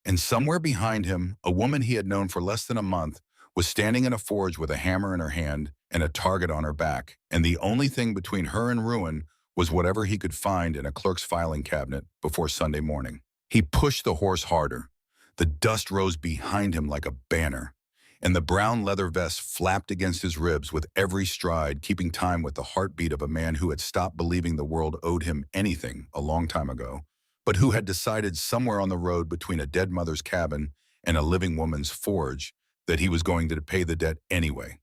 And somewhere behind him, a woman he had known for less than a month was standing in a forge with a hammer in her hand and a target on her back, and the only thing between her and ruin was whatever he could find in a clerk's filing cabinet before Sunday morning. He pushed the horse harder. The dust rose behind him like a banner, and the brown leather vest flapped against his ribs with every stride, keeping time with the heartbeat of a man who had stopped believing the world owed him anything a long time ago, but who had decided somewhere on the road between a dead mother's cabin and a living woman's forge that he was going to pay the debt anyway.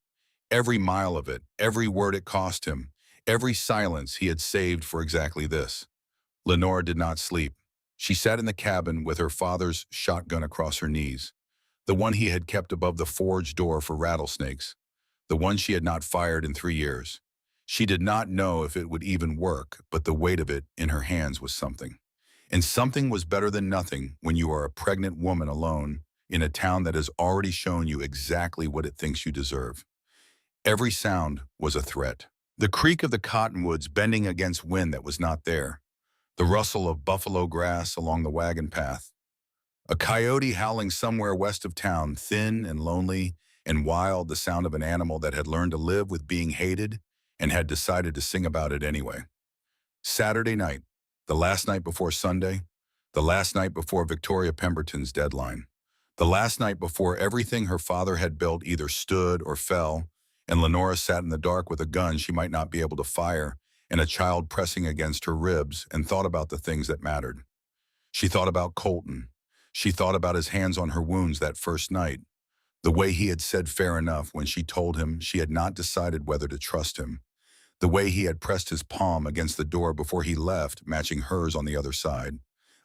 Every mile of it, every word it cost him, every silence he had saved for exactly this. Lenora did not sleep. She sat in the cabin with her father's shotgun across her knees, the one he had kept above the forge door for rattlesnakes, the one she had not fired in 3 years. She did not know if it would even work, but the weight of it in her hands was something. And something was better than nothing when you are a pregnant woman alone in a town that has already shown you exactly what it thinks you deserve. Every sound was a threat. The creak of the cottonwoods bending against wind that was not there. The rustle of buffalo grass along the wagon path. A coyote howling somewhere west of town, thin and lonely and wild, the sound of an animal that had learned to live with being hated and had decided to sing about it anyway. Saturday night, the last night before Sunday, the last night before Victoria Pemberton's deadline, the last night before everything her father had built either stood or fell, and Lenora sat in the dark with a gun she might not be able to fire and a child pressing against her ribs and thought about the things that mattered. She thought about Colton. She thought about his hands on her wounds that first night, the way he had said fair enough when she told him she had not decided whether to trust him, the way he had pressed his palm against the door before he left, matching hers on the other side.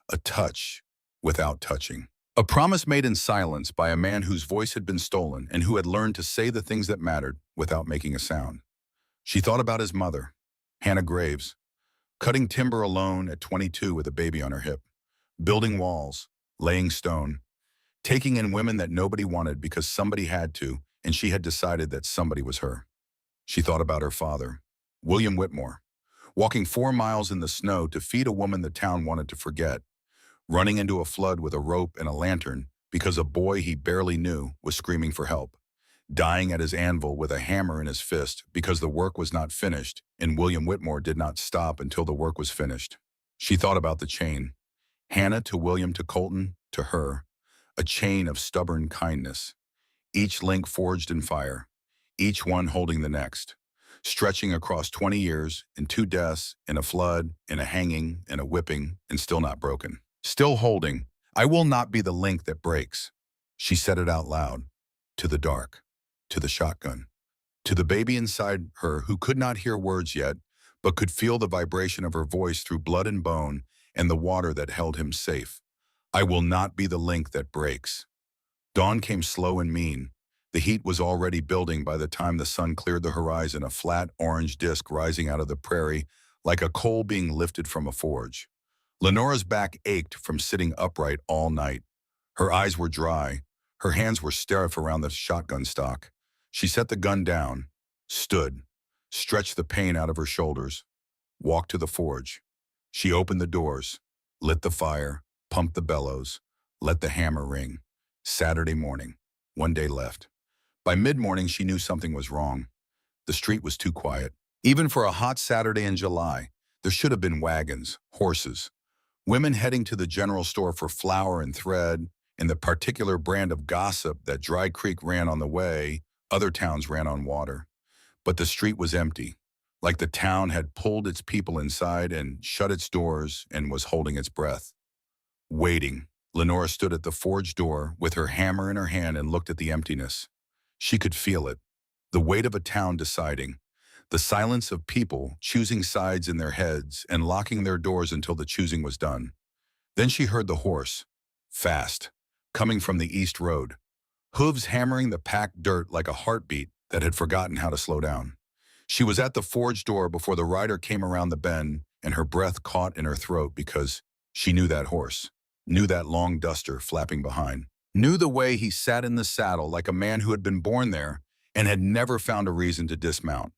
A touch without touching. A promise made in silence by a man whose voice had been stolen and who had learned to say the things that mattered without making a sound. She thought about his mother, Hannah Graves, cutting timber alone at 22 with a baby on her hip, building walls, laying stone, taking in women that nobody wanted because somebody had to, and she had decided that somebody was her. She thought about her father, William Whitmore, walking 4 miles in the snow to feed a woman the town wanted to forget, running into a flood with a rope and a lantern because a boy he barely knew was screaming for help, dying at his anvil with a hammer in his fist because the work was not finished and William Whitmore did not stop until the work was finished. She thought about the chain. Hannah to William to Colton to her, a chain of stubborn kindness, each link forged in fire, each one holding the next, stretching across 20 years and 2 deaths and a flood and a hanging and a whipping and still not broken. Still holding. I will not be the link that breaks. She said it out loud, to the dark, to the shotgun, to the baby inside her who could not hear words yet, but could feel the vibration of her voice through blood and bone and the water that held him safe. I will not be the link that breaks. Dawn came slow and mean. The heat was already building by the time the sun cleared the horizon, a flat orange disk rising out of the prairie like a coal being lifted from a forge. Lenora's back ached from sitting upright all night. Her eyes were dry. Her hands were stiff around the shotgun stock. She set the gun down, stood, stretched the pain out of her shoulders, walked to the forge. She opened the doors, lit the fire, pumped the bellows, let the hammer ring. Saturday morning, 1 day left. By mid-morning, she knew something was wrong. The street was too quiet. Even for a hot Saturday in July, there should have been wagons, horses, women heading to the general store for flour and thread, and the particular brand of gossip that Dry Creek ran on the way, other towns ran on water. But the street was empty, like the town had pulled its people inside and shut its doors and was holding its breath. Waiting, Lenora stood at the forge door with her hammer in her hand and looked at the emptiness. She could feel it, the weight of a town deciding, the silence of people choosing sides in their heads and locking their doors until the choosing was done. Then she heard the horse, fast, coming from the east road, hooves hammering the packed dirt like a heartbeat that had forgotten how to slow down. She was at the forge door before the rider came around the bend, and her breath caught in her throat because she knew that horse, knew that long duster flapping behind, knew the way he sat in the saddle like a man who had been born there and had never found a reason to dismount.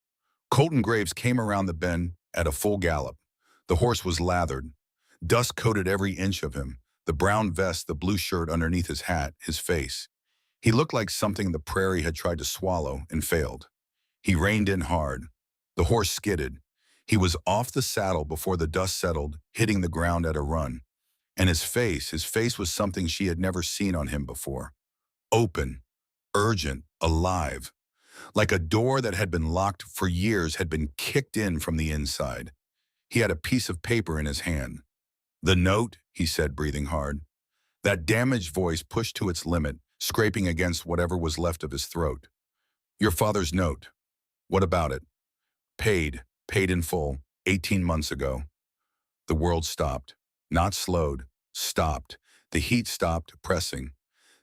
Colton Graves came around the bend at a full gallop. The horse was lathered. Dust coated every inch of him, the brown vest, the blue shirt underneath his hat, his face. He looked like something the prairie had tried to swallow and failed. He reined in hard. The horse skidded. He was off the saddle before the dust settled, hitting the ground at a run. And his face was something she had never seen on him before. Open, urgent, alive. Like a door that had been locked for years had been kicked in from the inside. He had a piece of paper in his hand. The note, he said, breathing hard. That damaged voice pushed to its limit, scraping against whatever was left of his throat. Your father's note. What about it? Paid in full, 18 months ago. The world stopped. Not slowed, stopped. The heat stopped pressing.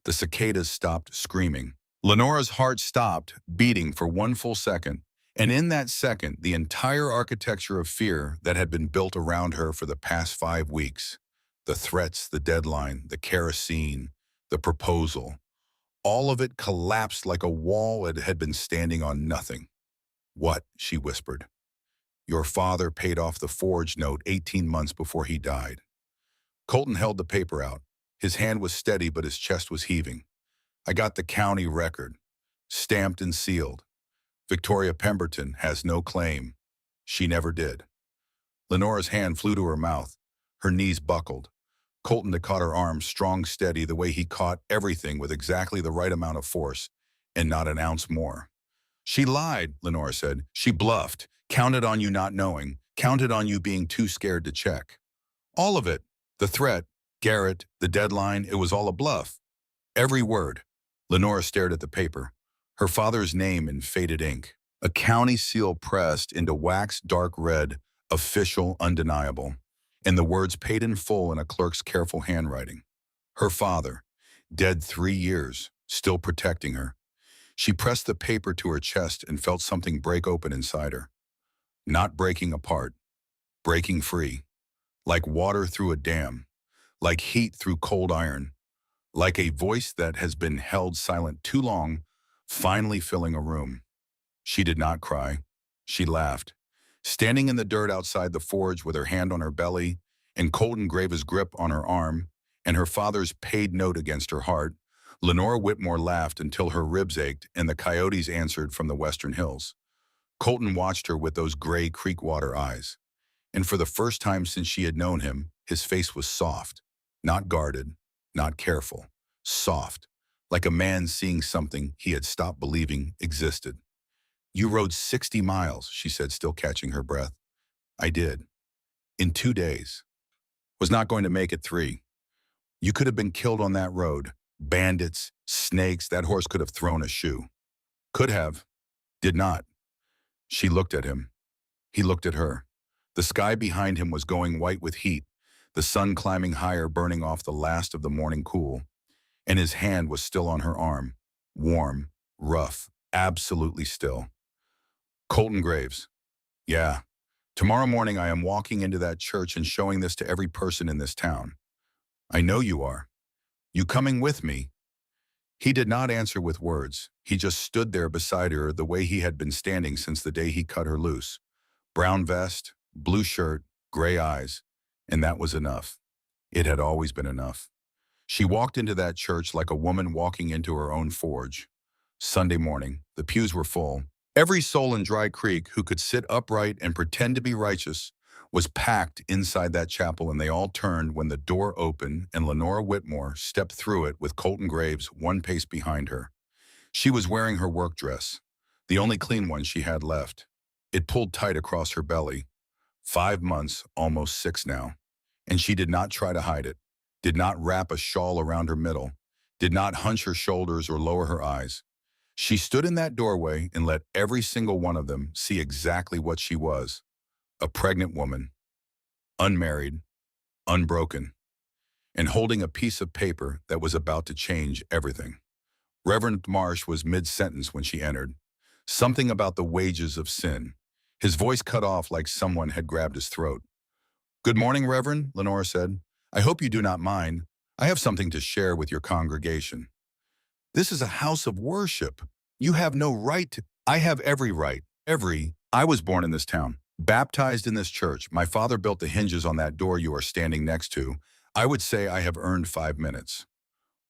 The cicadas stopped screaming. Lenora's heart stopped beating for 1 full second, and in that second, the entire architecture of fear that had been built around her for the past 5 weeks, The threats, the deadline, the kerosene, the proposal. All of it collapsed like a wall that had been standing on nothing. "What?" she whispered. "Your father paid off the forge note 18 months before he died." Colton held the paper out. His hand was steady, but his chest was heaving. "I got the county record, stamped and sealed. Victoria Pemberton has no claim. She never did." Lenora's hand flew to her mouth. Her knees buckled. Colton had caught her arm strong, steady, the way he caught everything with exactly the right amount of force, and not an ounce more. "She lied," Lenora said. "She bluffed. Counted on you not knowing. Counted on you being too scared to check. All of it. The threat, Garrett, the deadline, it was all a bluff. Every word." Lenora stared at the paper. Her father's name in faded ink. A county seal pressed into wax dark red, official, undeniable. And the words paid in full in a clerk's careful handwriting. Her father, dead 3 years, still protecting her. She pressed the paper to her chest and felt something break open inside her. Not breaking apart, breaking free. Like water through a dam. Like heat through cold iron. Like a voice that has been held silent too long, finally filling a room. She did not cry. She laughed. Standing in the dirt outside the forge with her hand on her belly, and Colton Grave's grip on her arm, and her father's paid note against her heart, Lenora Whitmore laughed until her ribs ached and the coyotes answered from the western hills. Colton watched her with those gray creekwater eyes. And for the first time since she had known him, his face was soft. Not guarded, not careful. Soft. Like a man seeing something he had stopped believing existed. "You rode 60 miles, she said, still catching her breath. "I did. In 2 days. Was not going to make it 3. You could have been killed on that road. Bandits, snakes, that horse could have thrown a shoe. Could have. Did not." She looked at him. He looked at her. The sky behind him was going white with heat, the sun climbing higher, burning off the last of the morning cool. And his hand was still on her arm. Warm, rough, absolutely still. "Colton Graves. Yeah. Tomorrow morning I am walking into that church and showing this to every person in this town. I know you are. You coming with me?" He did not answer with words. He just stood there beside her the way he had been standing since the day he cut her loose. Brown vest, blue shirt, gray eyes. And that was enough. It had always been enough. She walked into that church like a woman walking into her own forge. Sunday morning, the pews were full. Every soul in Dry Creek who could sit upright and pretend to be righteous was packed inside that chapel, and they all turned when the door opened and Lenora Whitmore stepped through it with Colton Graves 1 pace behind her. She was wearing her work dress, the only clean one she had left. It pulled tight across her belly. 5 months, almost 6 now. And she did not try to hide it, did not wrap a shawl around her middle, did not hunch her shoulders or lower her eyes. She stood in that doorway and let every single one of them see exactly what she was. A pregnant woman, unmarried, unbroken, and holding a piece of paper that was about to change everything. Reverend Marsh was mid-sentence when she entered. Something about the wages of sin. His voice cut off like someone had grabbed his throat. "Good morning, Reverend," Lenora said. "I hope you do not mind. I have something to share with your congregation." "This is a house of worship. You have no right to—" "I have every right. I was born in this town, baptized in this church. My father built the hinges on that door you are standing next to. I would say I have earned 5 minutes."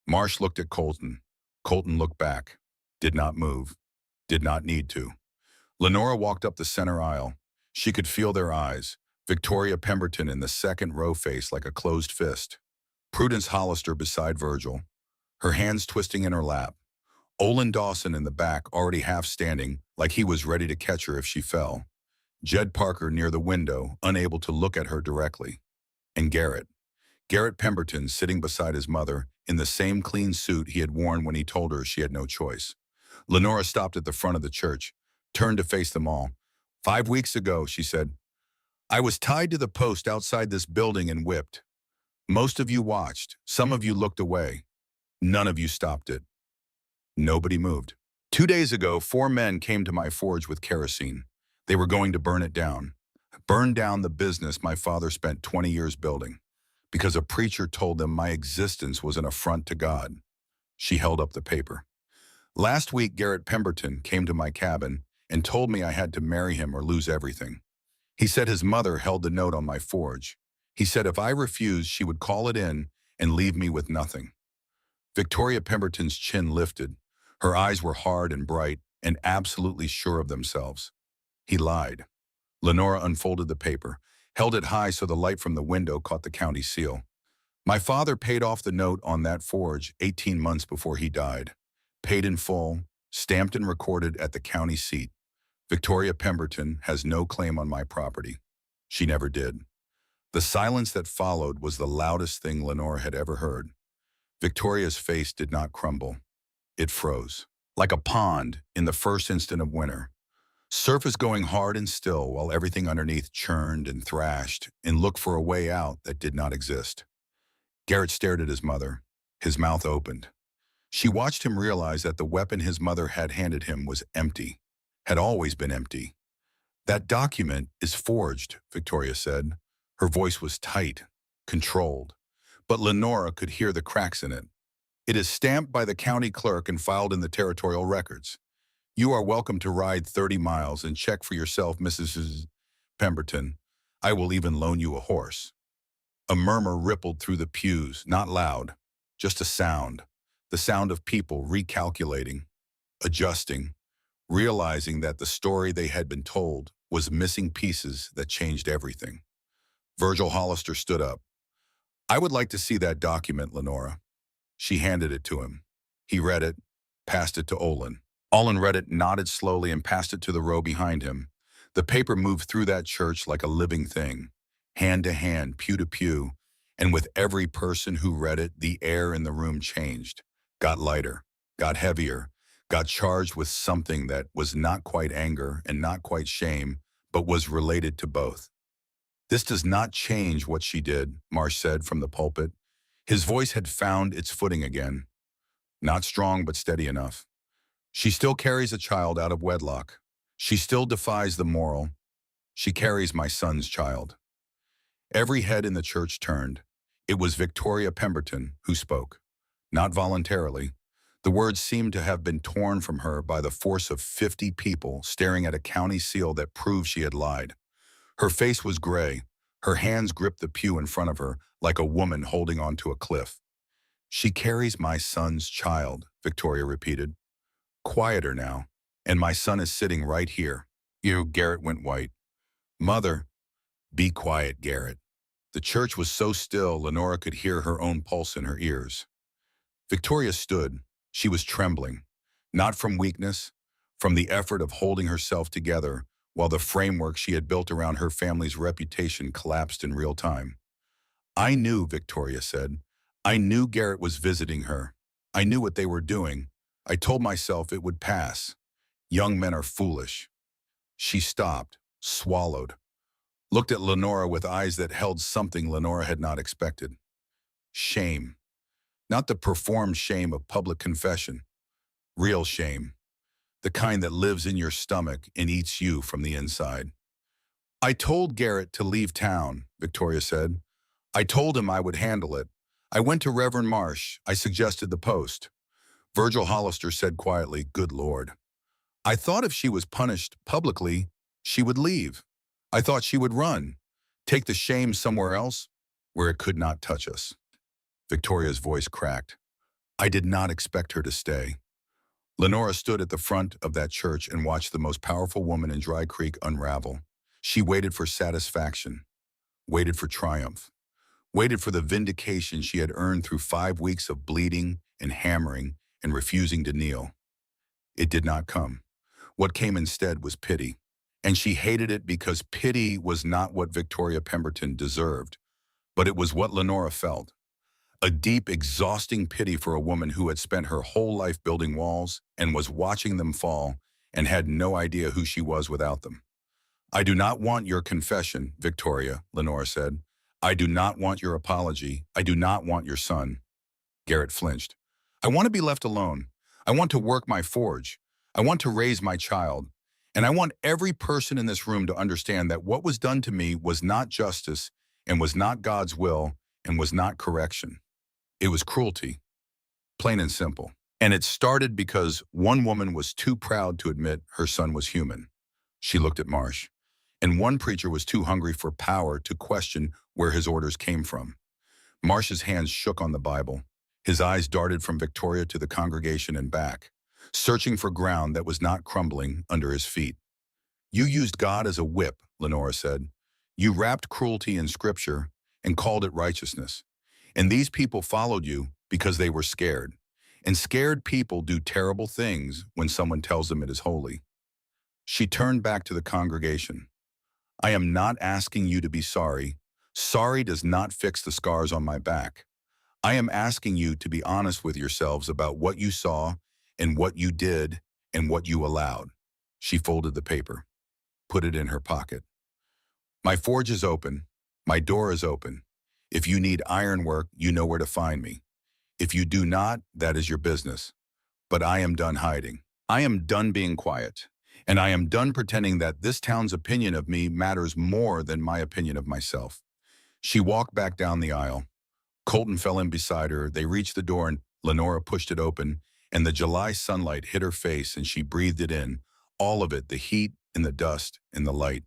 Marsh looked at Colton. Colton looked back. Did not move. Did not need to. Lenora walked up the center aisle. She could feel their eyes. Victoria Pemberton in the second row face like a closed fist. Prudence Hollister beside Virgil, her hands twisting in her lap. Olin Dawson in the back, already half standing, like he was ready to catch her if she fell. Jed Parker near the window, unable to look at her directly. And Garrett Pemberton sitting beside his mother in the same clean suit he had worn when he told her she had no choice. Lenora stopped at the front of the church, turned to face them all. "5 weeks ago," she said, "I was tied to the post outside this building and whipped. Most of you watched. Some of you looked away. None of you stopped it. Nobody moved. 2 days ago, 4 men came to my forge with kerosene. They were going to burn it down. Burn down the business my father spent 20 years building. because a preacher told them my existence was an affront to God. She held up the paper. Last week, Garrett Pemberton came to my cabin and told me I had to marry him or lose everything. He said his mother held the note on my forge. He said if I refused, she would call it in and leave me with nothing. Victoria Pemberton's chin lifted. Her eyes were hard and bright and absolutely sure of themselves. He lied. Lenora unfolded the paper, held it high so the light from the window caught the county seal. My father paid off the note on that forge 18 months before he died. Paid in full, stamped and recorded at the county seat. Victoria Pemberton has no claim on my property. She never did. The silence that followed was the loudest thing Lenora had ever heard. Victoria's face did not crumble. It froze, like a pond in the first instant of winter. Surface going hard and still while everything underneath churned and thrashed and looked for a way out that did not exist. Garrett stared at his mother, his mouth opened. She watched him realize that the weapon his mother had handed him was empty, had always been empty. That document is forged, Victoria said. Her voice was tight, controlled, but Lenora could hear the cracks in it. It is stamped by the county clerk and filed in the territorial records. You are welcome to ride 30 miles and check for yourself, Mrs. Pemberton. I will even loan you a horse. A murmur rippled through the pews, not loud, just a sound. The sound of people recalculating, adjusting, realizing that the story they had been told was missing pieces that changed everything. Virgil Hollister stood up. I would like to see that document, Lenora. She handed it to him. He read it, passed it to Olin. Olin read it, nodded slowly, and passed it to the row behind him. The paper moved through that church like a living thing, hand to hand, pew to pew, and with every person who read it, the air in the room changed, got lighter, got heavier, got charged with something that was not quite anger and not quite shame, but was related to both. This does not change what she did, Marsh said from the pulpit. His voice had found its footing again. Not strong, but steady enough. She still carries a child out of wedlock. She still defies the moral. She carries my son's child. Every head in the church turned. It was Victoria Pemberton who spoke. Not voluntarily. The words seemed to have been torn from her by the force of 50 people staring at a county seal that proved she had lied. Her face was gray. Her hands gripped the pew in front of her like a woman holding onto a cliff. She carries my son's child, Victoria repeated. Quieter now, and my son is sitting right here. Garrett went white. Mother, be quiet, Garrett. The church was so still Lenora could hear her own pulse in her ears. Victoria stood. She was trembling, not from weakness, from the effort of holding herself together while the framework she had built around her family's reputation collapsed in real time. I knew, Victoria said. I knew Garrett was visiting her. I knew what they were doing. I told myself it would pass. Young men are foolish. She stopped, swallowed, looked at Lenora with eyes that held something Lenora had not expected. Shame. Not the performed shame of public confession. Real shame. The kind that lives in your stomach and eats you from the inside. I told Garrett to leave town, Victoria said. I told him I would handle it. I went to Reverend Marsh. I suggested the post. Virgil Hollister said quietly, Good Lord. I thought if she was punished publicly, she would leave. I thought she would run, take the shame somewhere else, where it could not touch us. Victoria's voice cracked. I did not expect her to stay. Lenora stood at the front of that church and watched the most powerful woman in Dry Creek unravel. She waited for satisfaction, waited for triumph, waited for the vindication she had earned through 5 weeks of bleeding and hammering and refusing to kneel. It did not come. What came instead was pity. And she hated it because pity was not what Victoria Pemberton deserved, but it was what Lenora felt. A deep, exhausting pity for a woman who had spent her whole life building walls and was watching them fall and had no idea who she was without them. I do not want your confession, Victoria, Lenora said. I do not want your apology. I do not want your son. Garrett flinched. I want to be left alone. I want to work my forge. I want to raise my child. And I want every person in this room to understand that what was done to me was not justice and was not God's will and was not correction. It was cruelty, plain and simple. And it started because one woman was too proud to admit her son was human. She looked at Marsh. And one preacher was too hungry for power to question where his orders came from. Marsh's hands shook on the Bible. His eyes darted from Victoria to the congregation and back, searching for ground that was not crumbling under his feet. You used God as a whip, Lenora said. You wrapped cruelty in scripture and called it righteousness. And these people followed you because they were scared. And scared people do terrible things when someone tells them it is holy. She turned back to the congregation. I am not asking you to be sorry. Sorry does not fix the scars on my back. I am asking you to be honest with yourselves about what you saw and what you did and what you allowed. She folded the paper, put it in her pocket. My forge is open. My door is open. If you need ironwork, you know where to find me. If you do not, that is your business. But I am done hiding. I am done being quiet. And I am done pretending that this town's opinion of me matters more than my opinion of myself. She walked back down the aisle. Colton fell in beside her. They reached the door and Lenora pushed it open, and the July sunlight hit her face and she breathed it in, all of it, the heat and the dust and the light.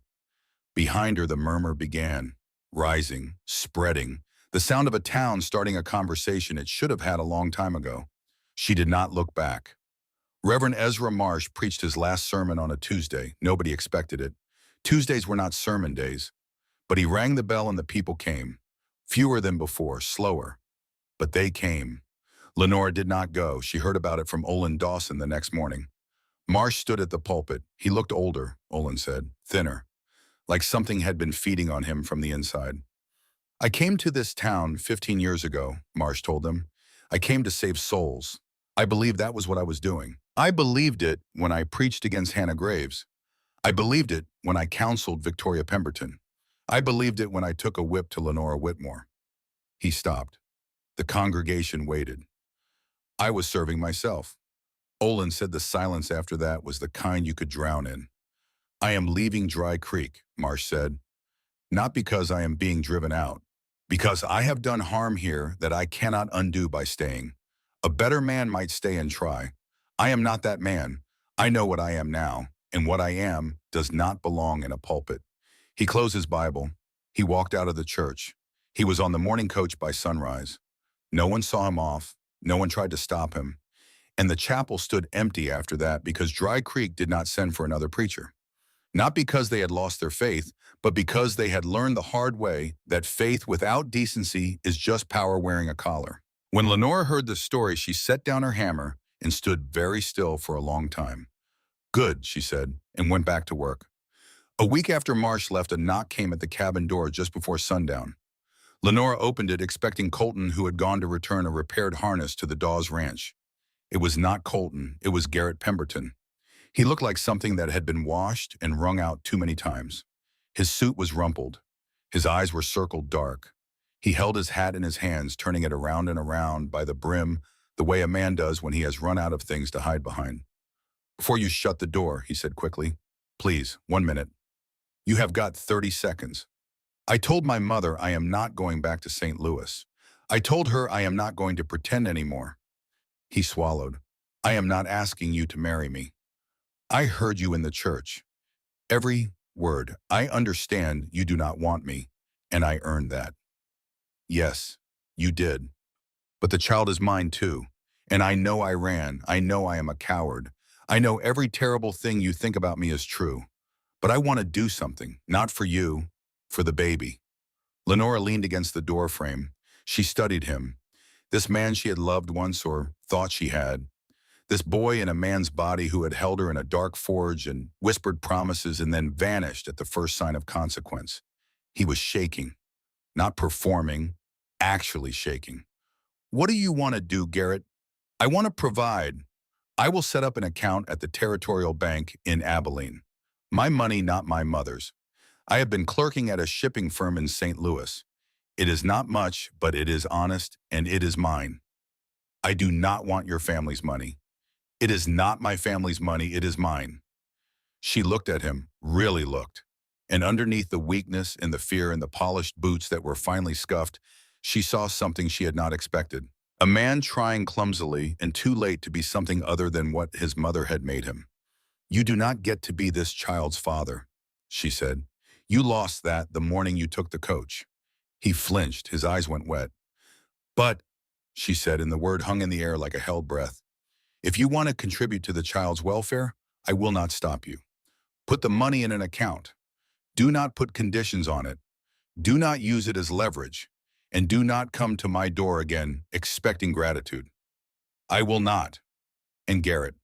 Behind her, the murmur began, rising, spreading, the sound of a town starting a conversation it should have had a long time ago. She did not look back. Reverend Ezra Marsh preached his last sermon on a Tuesday. Nobody expected it. Tuesdays were not sermon days. But he rang the bell and the people came. Fewer than before, slower. But they came. Lenora did not go. She heard about it from Olin Dawson the next morning. Marsh stood at the pulpit. He looked older, Olin said, thinner, like something had been feeding on him from the inside. I came to this town 15 years ago, Marsh told them. I came to save souls. I believed that was what I was doing. I believed it when I preached against Hannah Graves. I believed it when I counseled Victoria Pemberton. I believed it when I took a whip to Lenora Whitmore. He stopped. The congregation waited. I was serving myself. Olin said the silence after that was the kind you could drown in. I am leaving Dry Creek, Marsh said. Not because I am being driven out. Because I have done harm here that I cannot undo by staying. A better man might stay and try. I am not that man. I know what I am now, and what I am does not belong in a pulpit. He closed his Bible. He walked out of the church. He was on the morning coach by sunrise. No one saw him off. No one tried to stop him. And the chapel stood empty after that because Dry Creek did not send for another preacher. Not because they had lost their faith, but because they had learned the hard way that faith without decency is just power wearing a collar. When Lenora heard the story, she set down her hammer and stood very still for a long time. Good, she said, and went back to work. A week after Marsh left, a knock came at the cabin door just before sundown. Lenora opened it, expecting Colton, who had gone to return a repaired harness to the Dawes Ranch. It was not Colton, it was Garrett Pemberton. He looked like something that had been washed and wrung out too many times. His suit was rumpled. His eyes were circled dark. He held his hat in his hands, turning it around and around by the brim, the way a man does when he has run out of things to hide behind. Before you shut the door, he said quickly, please, 1 minute. You have got 30 seconds. I told my mother I am not going back to St. Louis. I told her I am not going to pretend anymore. He swallowed. I am not asking you to marry me. I heard you in the church. Every word. I understand you do not want me, and I earned that. Yes, you did. But the child is mine too. And I know I ran. I know I am a coward. I know every terrible thing you think about me is true. But I want to do something, not for you, for the baby. Lenora leaned against the door frame. She studied him. This man she had loved once, or thought she had. This boy in a man's body who had held her in a dark forge and whispered promises and then vanished at the first sign of consequence. He was shaking, not performing, actually shaking. What do you want to do, Garrett? I want to provide. I will set up an account at the Territorial Bank in Abilene. My money, not my mother's. I have been clerking at a shipping firm in St. Louis. It is not much, but it is honest, and it is mine. I do not want your family's money. It is not my family's money, it is mine. She looked at him, really looked. And underneath the weakness and the fear and the polished boots that were finally scuffed, She saw something she had not expected. A man trying clumsily and too late to be something other than what his mother had made him. "You do not get to be this child's father," she said. "You lost that the morning you took the coach." He flinched, his eyes went wet. "But," she said, and the word hung in the air like a held breath, "if you want to contribute to the child's welfare, I will not stop you. Put the money in an account. Do not put conditions on it. Do not use it as leverage. And do not come to my door again expecting gratitude." "I will not." And Garrett,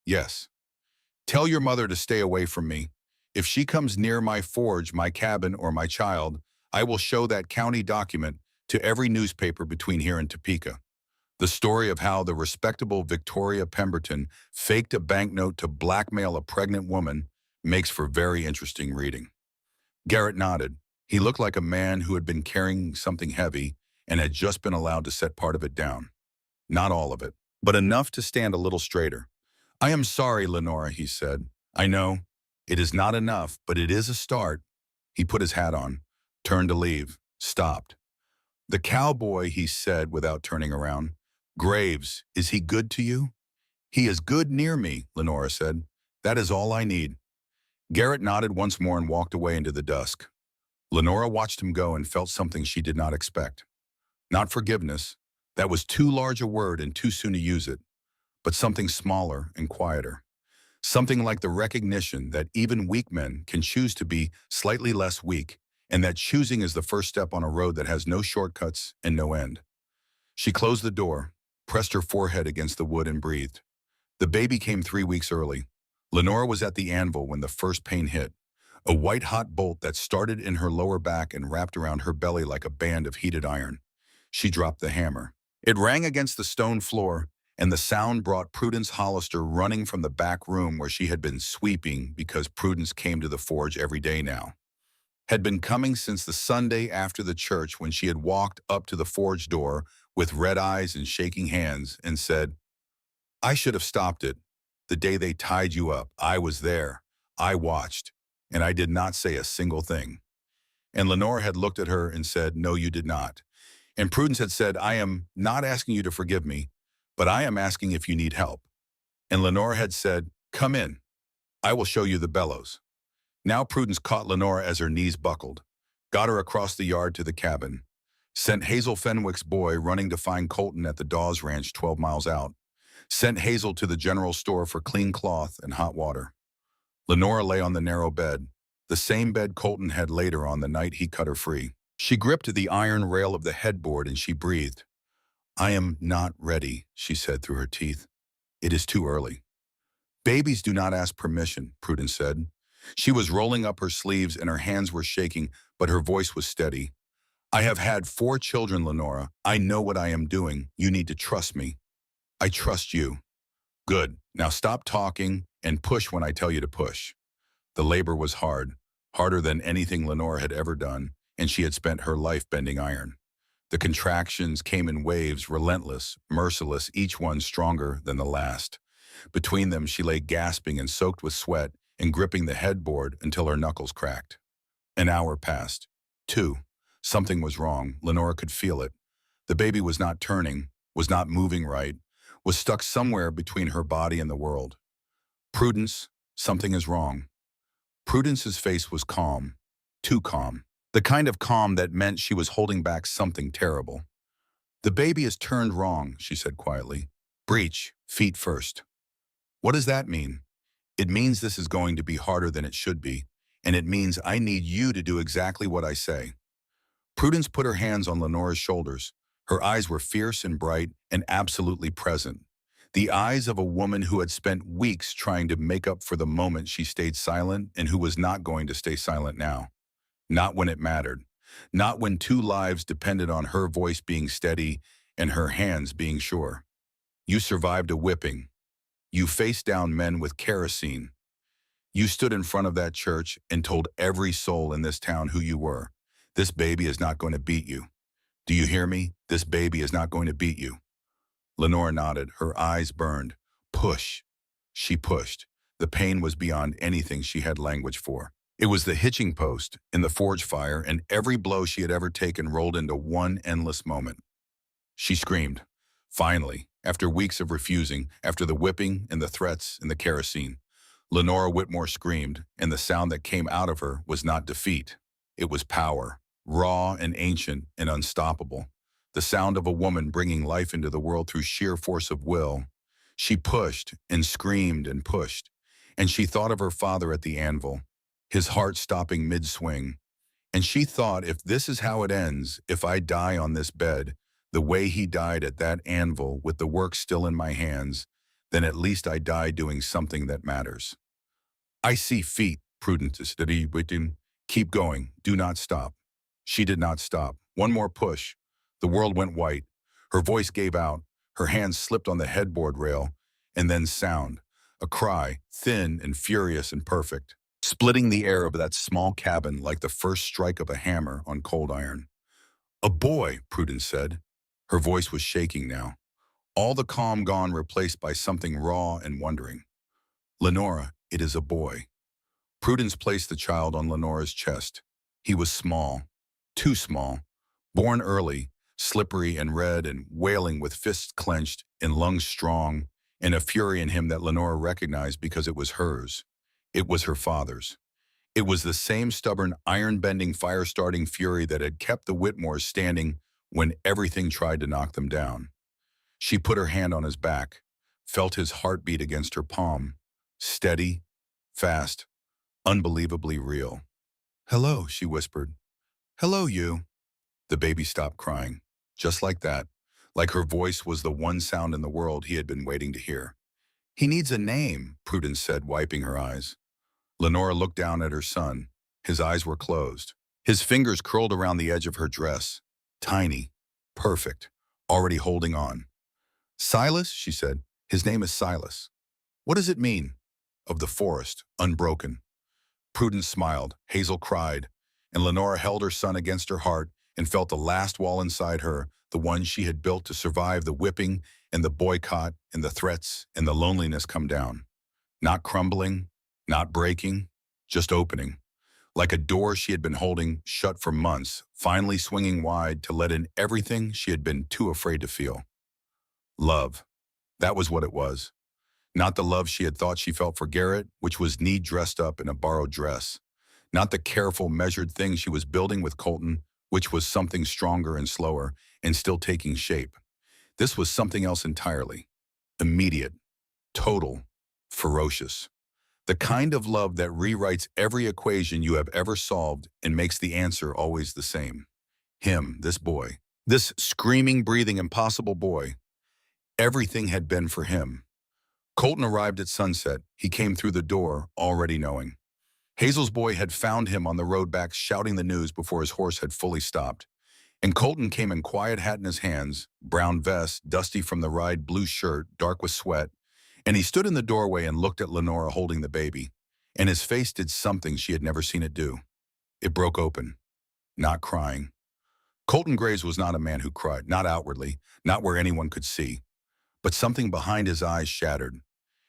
"Yes. Tell your mother to stay away from me. If she comes near my forge, my cabin, or my child, I will show that county document to every newspaper between here and Topeka." The story of how the respectable Victoria Pemberton faked a banknote to blackmail a pregnant woman makes for very interesting reading. Garrett nodded. He looked like a man who had been carrying something heavy and had just been allowed to set part of it down. Not all of it, but enough to stand a little straighter. "I am sorry, Lenora," he said. "I know. It is not enough, but it is a start." He put his hat on, turned to leave, stopped. "The cowboy," he said without turning around. "Graves, is he good to you?" "He is good near me," Lenora said. "That is all I need." Garrett nodded once more and walked away into the dusk. Lenora watched him go and felt something she did not expect. Not forgiveness. That was too large a word and too soon to use it. But something smaller and quieter. Something like the recognition that even weak men can choose to be slightly less weak, and that choosing is the first step on a road that has no shortcuts and no end. She closed the door, pressed her forehead against the wood and breathed. The baby came 3 weeks early. Lenora was at the anvil when the first pain hit. A white-hot bolt that started in her lower back and wrapped around her belly like a band of heated iron. She dropped the hammer. It rang against the stone floor, and the sound brought Prudence Hollister running from the back room where she had been sweeping because Prudence came to the forge every day now. Had been coming since the Sunday after the church when she had walked up to the forge door with red eyes and shaking hands and said, "I should have stopped it. The day they tied you up, I was there. I watched, and I did not say a single thing." And Lenore had looked at her and said, "No, you did not." And Prudence had said, "I am not asking you to forgive me, but I am asking if you need help." And Lenore had said, "Come in. I will show you the bellows." Now Prudence caught Lenore as her knees buckled, got her across the yard to the cabin, sent Hazel Fenwick's boy running to find Colton at the Dawes Ranch 12 miles out, sent Hazel to the general store for clean cloth and hot water. Lenora lay on the narrow bed, the same bed Colton had laid her on the night he cut her free. She gripped the iron rail of the headboard and she breathed. "I am not ready," she said through her teeth. "It is too early." "Babies do not ask permission," Prudence said. She was rolling up her sleeves and her hands were shaking, but her voice was steady. "I have had 4 children, Lenora. I know what I am doing. You need to trust me." "I trust you." "Good. Now stop talking and push when I tell you to push." The labor was hard, harder than anything Lenora had ever done, and she had spent her life bending iron. The contractions came in waves, relentless, merciless, each one stronger than the last. Between them, she lay gasping and soaked with sweat and gripping the headboard until her knuckles cracked. An hour passed. 2. Something was wrong. Lenora could feel it. The baby was not turning, was not moving right, was stuck somewhere between her body and the world. "Prudence, something is wrong." Prudence's face was calm, too calm. The kind of calm that meant she was holding back something terrible. "The baby is turned wrong," she said quietly. "Breech, feet first." "What does that mean?" "It means this is going to be harder than it should be, and it means I need you to do exactly what I say." Prudence put her hands on Lenora's shoulders. Her eyes were fierce and bright and absolutely present. The eyes of a woman who had spent weeks trying to make up for the moment she stayed silent and who was not going to stay silent now. Not when it mattered. Not when 2 lives depended on her voice being steady and her hands being sure. "You survived a whipping. You faced down men with kerosene. You stood in front of that church and told every soul in this town who you were. This baby is not going to beat you. Do you hear me? This baby is not going to beat you." Lenora nodded. Her eyes burned. "Push." She pushed. The pain was beyond anything she had language for. It was the hitching post in the forge fire, and every blow she had ever taken rolled into one endless moment. She screamed. Finally, after weeks of refusing, after the whipping and the threats and the kerosene, Lenora Whitmore screamed, and the sound that came out of her was not defeat. It was power, raw and ancient and unstoppable. The sound of a woman bringing life into the world through sheer force of will. She pushed and screamed and pushed, and she thought of her father at the anvil, his heart stopping mid-swing. And she thought, if this is how it ends, if I die on this bed, the way he died at that anvil with the work still in my hands, then at least I die doing something that matters. I see feet, Prudence said. Keep going, do not stop. She did not stop. One more push. The world went white. Her voice gave out. Her hands slipped on the headboard rail, and then sound. A cry, thin and furious and perfect, splitting the air of that small cabin like the first strike of a hammer on cold iron. A boy, Prudence said. Her voice was shaking now. All the calm gone, replaced by something raw and wondering. Lenora, it is a boy. Prudence placed the child on Lenora's chest. He was small, too small, born early, slippery and red and wailing with fists clenched and lungs strong, and a fury in him that Lenora recognized because it was hers. It was her father's. It was the same stubborn, iron-bending, fire-starting fury that had kept the Whitmores standing when everything tried to knock them down. She put her hand on his back, felt his heartbeat against her palm, steady, fast, unbelievably real. "Hello," she whispered. "Hello, you." The baby stopped crying, just like that, like her voice was the one sound in the world he had been waiting to hear. "He needs a name," Prudence said, wiping her eyes. Lenora looked down at her son. His eyes were closed. His fingers curled around the edge of her dress. Tiny, perfect, already holding on. "Silas," she said. "His name is Silas." "What does it mean?" "Of the forest, unbroken." Prudence smiled. Hazel cried, and Lenora held her son against her heart and felt the last wall inside her, the one she had built to survive the whipping and the boycott and the threats and the loneliness, come down. Not crumbling, not breaking, just opening. Like a door she had been holding shut for months, finally swinging wide to let in everything she had been too afraid to feel. Love. That was what it was. Not the love she had thought she felt for Garrett, which was neat dressed up in a borrowed dress. Not the careful, measured thing she was building with Colton, which was something stronger and slower and still taking shape. This was something else entirely. Immediate, total, ferocious. The kind of love that rewrites every equation you have ever solved and makes the answer always the same. Him, this boy, this screaming, breathing, impossible boy. Everything had been for him. Colton arrived at sunset. He came through the door, already knowing. Hazel's boy had found him on the road back, shouting the news before his horse had fully stopped. And Colton came in, quiet hat in his hands, brown vest, dusty from the ride, blue shirt, dark with sweat, and he stood in the doorway and looked at Lenora holding the baby, and his face did something she had never seen it do. It broke open, not crying. Colton Graves was not a man who cried, not outwardly, not where anyone could see, but something behind his eyes shattered,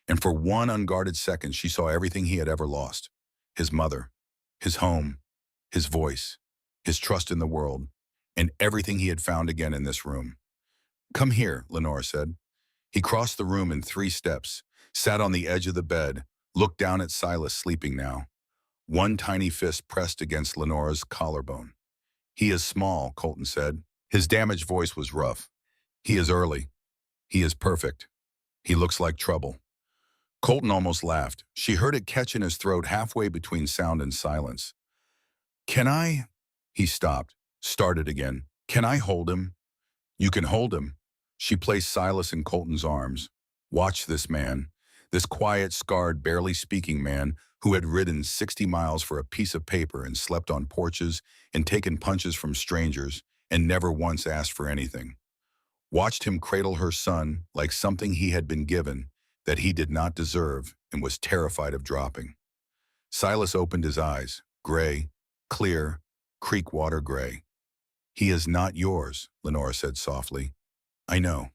and for one unguarded second she saw everything he had ever lost. His mother, his home, his voice, his trust in the world, and everything he had found again in this room. "Come here," Lenora said. He crossed the room in 3 steps, sat on the edge of the bed, looked down at Silas sleeping now. One tiny fist pressed against Lenora's collarbone. "He is small," Colton said. His damaged voice was rough. "He is early. He is perfect. He looks like trouble." Colton almost laughed. She heard it catch in his throat halfway between sound and silence. "Can I?" He stopped, started again. "Can I hold him?" "You can hold him." She placed Silas in Colton's arms. Watch this man, this quiet, scarred, barely speaking man who had ridden 60 miles for a piece of paper and slept on porches and taken punches from strangers and never once asked for anything. Watched him cradle her son like something he had been given that he did not deserve and was terrified of dropping. Silas opened his eyes, gray, clear, creek water gray. "He is not yours," Lenora said softly. "I know.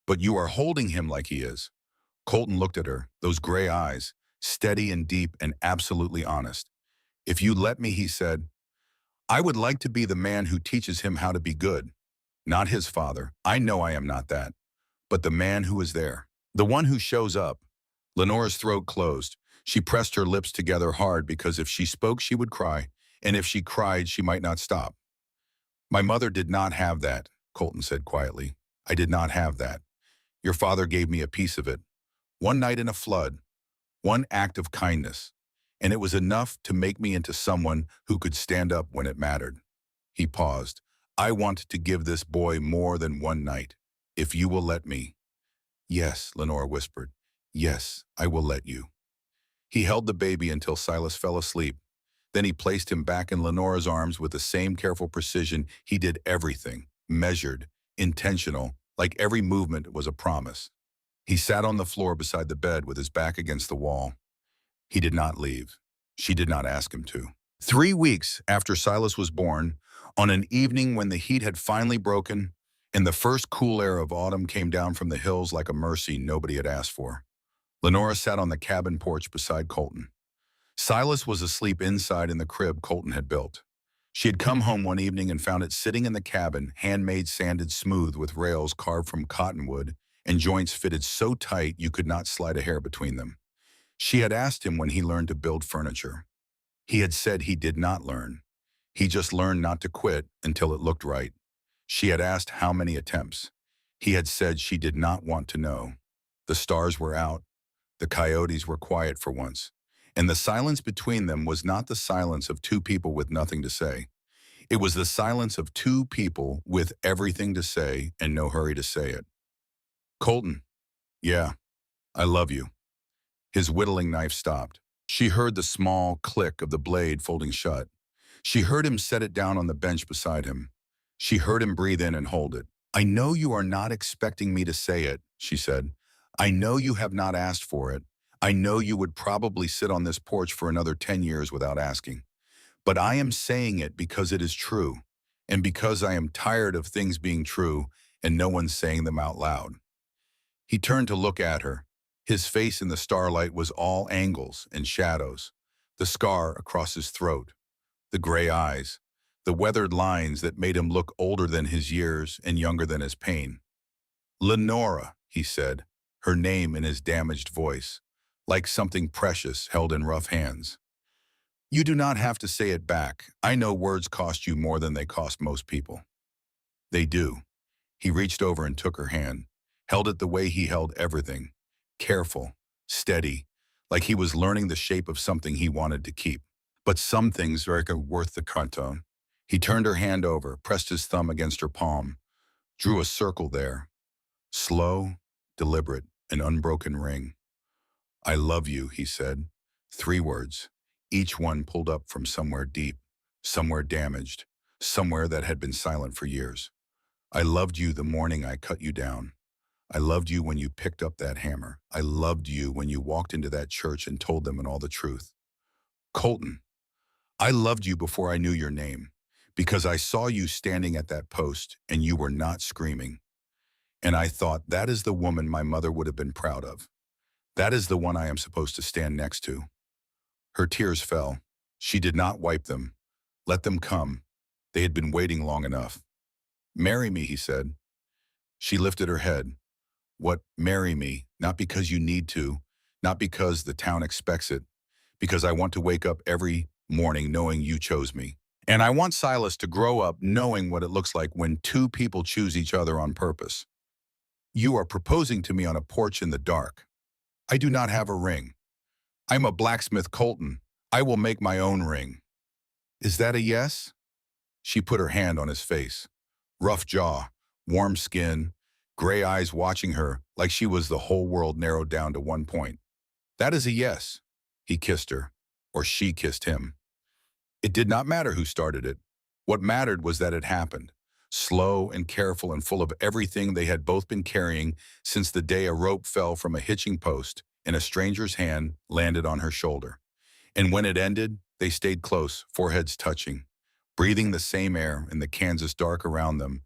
But you are holding him like he is." Colton looked at her, those gray eyes, steady and deep and absolutely honest. If you let me, he said, I would like to be the man who teaches him how to be good. Not his father. I know I am not that. But the man who is there. The one who shows up. Lenora's throat closed. She pressed her lips together hard because if she spoke, she would cry. And if she cried, she might not stop. My mother did not have that, Colton said quietly. I did not have that. Your father gave me a piece of it. One night in a flood. One act of kindness. And it was enough to make me into someone who could stand up when it mattered. He paused. I want to give this boy more than one night. If you will let me. Yes, Lenora whispered. Yes, I will let you. He held the baby until Silas fell asleep. Then he placed him back in Lenora's arms with the same careful precision. He did everything, measured, intentional, like every movement was a promise. He sat on the floor beside the bed with his back against the wall. He did not leave. She did not ask him to. 3 weeks after Silas was born, on an evening when the heat had finally broken and the first cool air of autumn came down from the hills like a mercy nobody had asked for, Lenora sat on the cabin porch beside Colton. Silas was asleep inside in the crib Colton had built. She had come home one evening and found it sitting in the cabin, handmade, sanded smooth with rails carved from cottonwood and joints fitted so tight you could not slide a hair between them. She had asked him when he learned to build furniture. He had said he did not learn. He just learned not to quit until it looked right. She had asked how many attempts. He had said she did not want to know. The stars were out. The coyotes were quiet for once. And the silence between them was not the silence of two people with nothing to say. It was the silence of two people with everything to say and no hurry to say it. Colton, yeah, I love you. His whittling knife stopped. She heard the small click of the blade folding shut. She heard him set it down on the bench beside him. She heard him breathe in and hold it. I know you are not expecting me to say it, she said. I know you have not asked for it. I know you would probably sit on this porch for another 10 years without asking. But I am saying it because it is true, and because I am tired of things being true and no one saying them out loud. He turned to look at her. His face in the starlight was all angles and shadows, the scar across his throat, the gray eyes, the weathered lines that made him look older than his years and younger than his pain. Lenora, he said, her name in his damaged voice, like something precious held in rough hands. You do not have to say it back. I know words cost you more than they cost most people. They do. He reached over and took her hand, held it the way he held everything, careful, steady, like he was learning the shape of something he wanted to keep. But some things are worth the canton. He turned her hand over, pressed his thumb against her palm, drew a circle there. Slow, deliberate, an unbroken ring. I love you, he said. 3 words, each one pulled up from somewhere deep, somewhere damaged, somewhere that had been silent for years. I loved you the morning I cut you down. I loved you when you picked up that hammer. I loved you when you walked into that church and told them all the truth. Colton, I loved you before I knew your name, because I saw you standing at that post and you were not screaming. And I thought, that is the woman my mother would have been proud of. That is the one I am supposed to stand next to. Her tears fell. She did not wipe them. Let them come. They had been waiting long enough. Marry me, he said. She lifted her head. What, marry me? Not because you need to, not because the town expects it, because I want to wake up every morning knowing you chose me. And I want Silas to grow up knowing what it looks like when two people choose each other on purpose. You are proposing to me on a porch in the dark. I do not have a ring. I'm a blacksmith, Colton. I will make my own ring. Is that a yes? She put her hand on his face. Rough jaw, warm skin, gray eyes watching her like she was the whole world narrowed down to one point. That is a yes. He kissed her, or she kissed him. It did not matter who started it. What mattered was that it happened, slow and careful and full of everything they had both been carrying since the day a rope fell from a hitching post and a stranger's hand landed on her shoulder. And when it ended, they stayed close, foreheads touching, breathing the same air in the Kansas dark around them,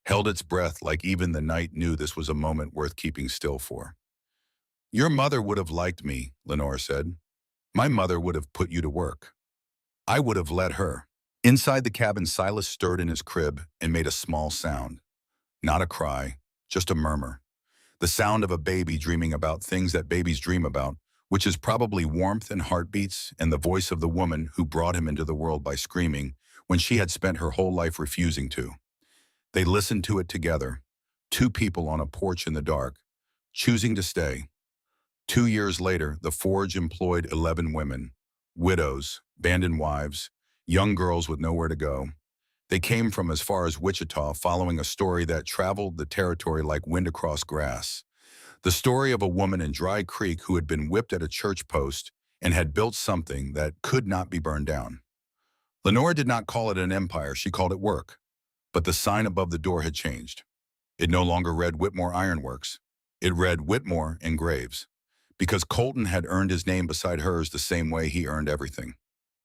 held its breath like even the night knew this was a moment worth keeping still for. Your mother would have liked me, Lenore said. My mother would have put you to work. I would have let her. Inside the cabin, Silas stirred in his crib and made a small sound. Not a cry, just a murmur. The sound of a baby dreaming about things that babies dream about, which is probably warmth and heartbeats and the voice of the woman who brought him into the world by screaming when she had spent her whole life refusing to. They listened to it together, two people on a porch in the dark, choosing to stay. 2 years later, the forge employed 11 women, widows, abandoned wives, young girls with nowhere to go. They came from as far as Wichita, following a story that traveled the territory like wind across grass. The story of a woman in Dry Creek who had been whipped at a church post and had built something that could not be burned down. Lenora did not call it an empire, she called it work. But the sign above the door had changed. It no longer read Whitmore Ironworks. It read Whitmore and Graves. Because Colton had earned his name beside hers the same way he earned everything.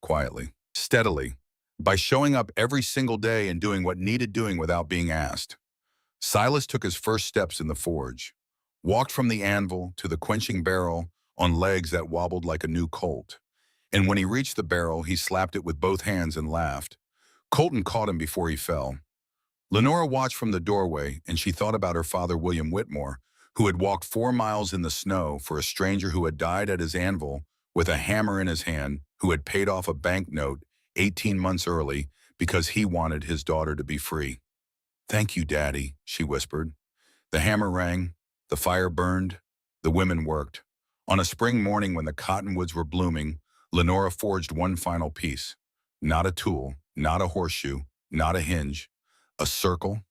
Quietly, steadily, by showing up every single day and doing what needed doing without being asked. Silas took his first steps in the forge, walked from the anvil to the quenching barrel on legs that wobbled like a new colt. And when he reached the barrel, he slapped it with both hands and laughed. Colton caught him before he fell. Lenora watched from the doorway, and she thought about her father, William Whitmore, who had walked 4 miles in the snow for a stranger who had died at his anvil with a hammer in his hand, who had paid off a banknote 18 months early because he wanted his daughter to be free. "Thank you, Daddy," she whispered. The hammer rang, the fire burned, the women worked. On a spring morning when the cottonwoods were blooming, Lenora forged one final piece. Not a tool, not a horseshoe, not a hinge. A circle,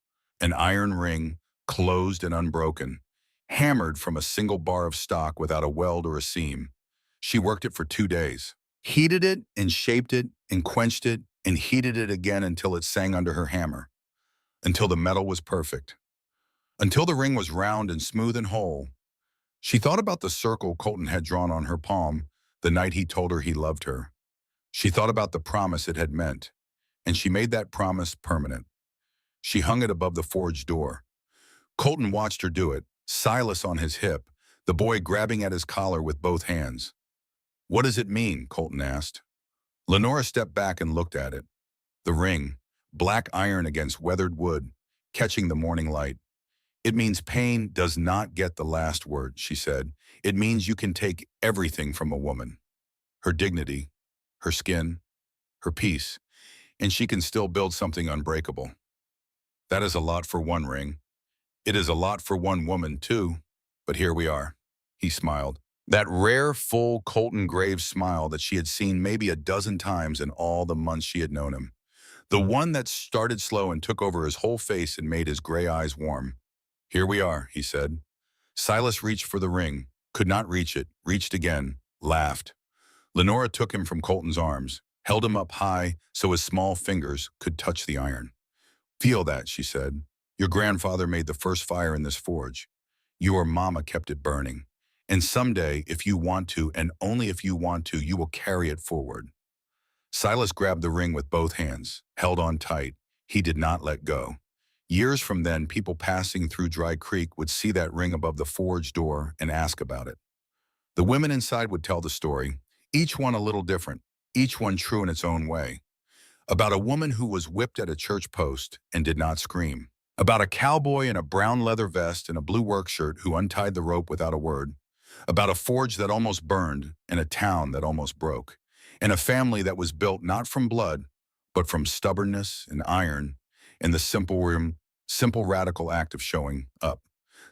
an iron ring, closed and unbroken, hammered from a single bar of stock without a weld or a seam. She worked it for 2 days, heated it and shaped it and quenched it and heated it again until it sang under her hammer, until the metal was perfect, until the ring was round and smooth and whole. She thought about the circle Colton had drawn on her palm the night he told her he loved her. She thought about the promise it had meant, and she made that promise permanent. She hung it above the forge door. Colton watched her do it, Silas on his hip, the boy grabbing at his collar with both hands. "What does it mean?" Colton asked. Lenora stepped back and looked at it. The ring, black iron against weathered wood, catching the morning light. "It means pain does not get the last word," she said. "It means you can take everything from a woman. Her dignity, her skin, her peace, and she can still build something unbreakable. That is a lot for one ring. It is a lot for one woman, too. But here we are." He smiled. That rare, full Colton Graves smile that she had seen maybe a dozen times in all the months she had known him. The one that started slow and took over his whole face and made his gray eyes warm. "Here we are," he said. Silas reached for the ring, could not reach it, reached again, laughed. Lenora took him from Colton's arms, held him up high so his small fingers could touch the iron. "Feel that," she said. "Your grandfather made the first fire in this forge. Your mama kept it burning. And someday, if you want to, and only if you want to, you will carry it forward." Silas grabbed the ring with both hands, held on tight. He did not let go. Years from then, people passing through Dry Creek would see that ring above the forge door and ask about it. The women inside would tell the story, each one a little different, each one true in its own way. About a woman who was whipped at a church post and did not scream. About a cowboy in a brown leather vest and a blue work shirt who untied the rope without a word. About a forge that almost burned and a town that almost broke. And a family that was built not from blood, but from stubbornness and iron and the simple radical act of showing up.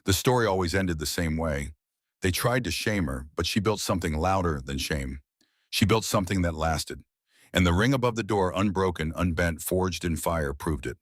The story always ended the same way. They tried to shame her, but she built something louder than shame. She built something that lasted. And the ring above the door, unbroken, unbent, forged in fire, proved it.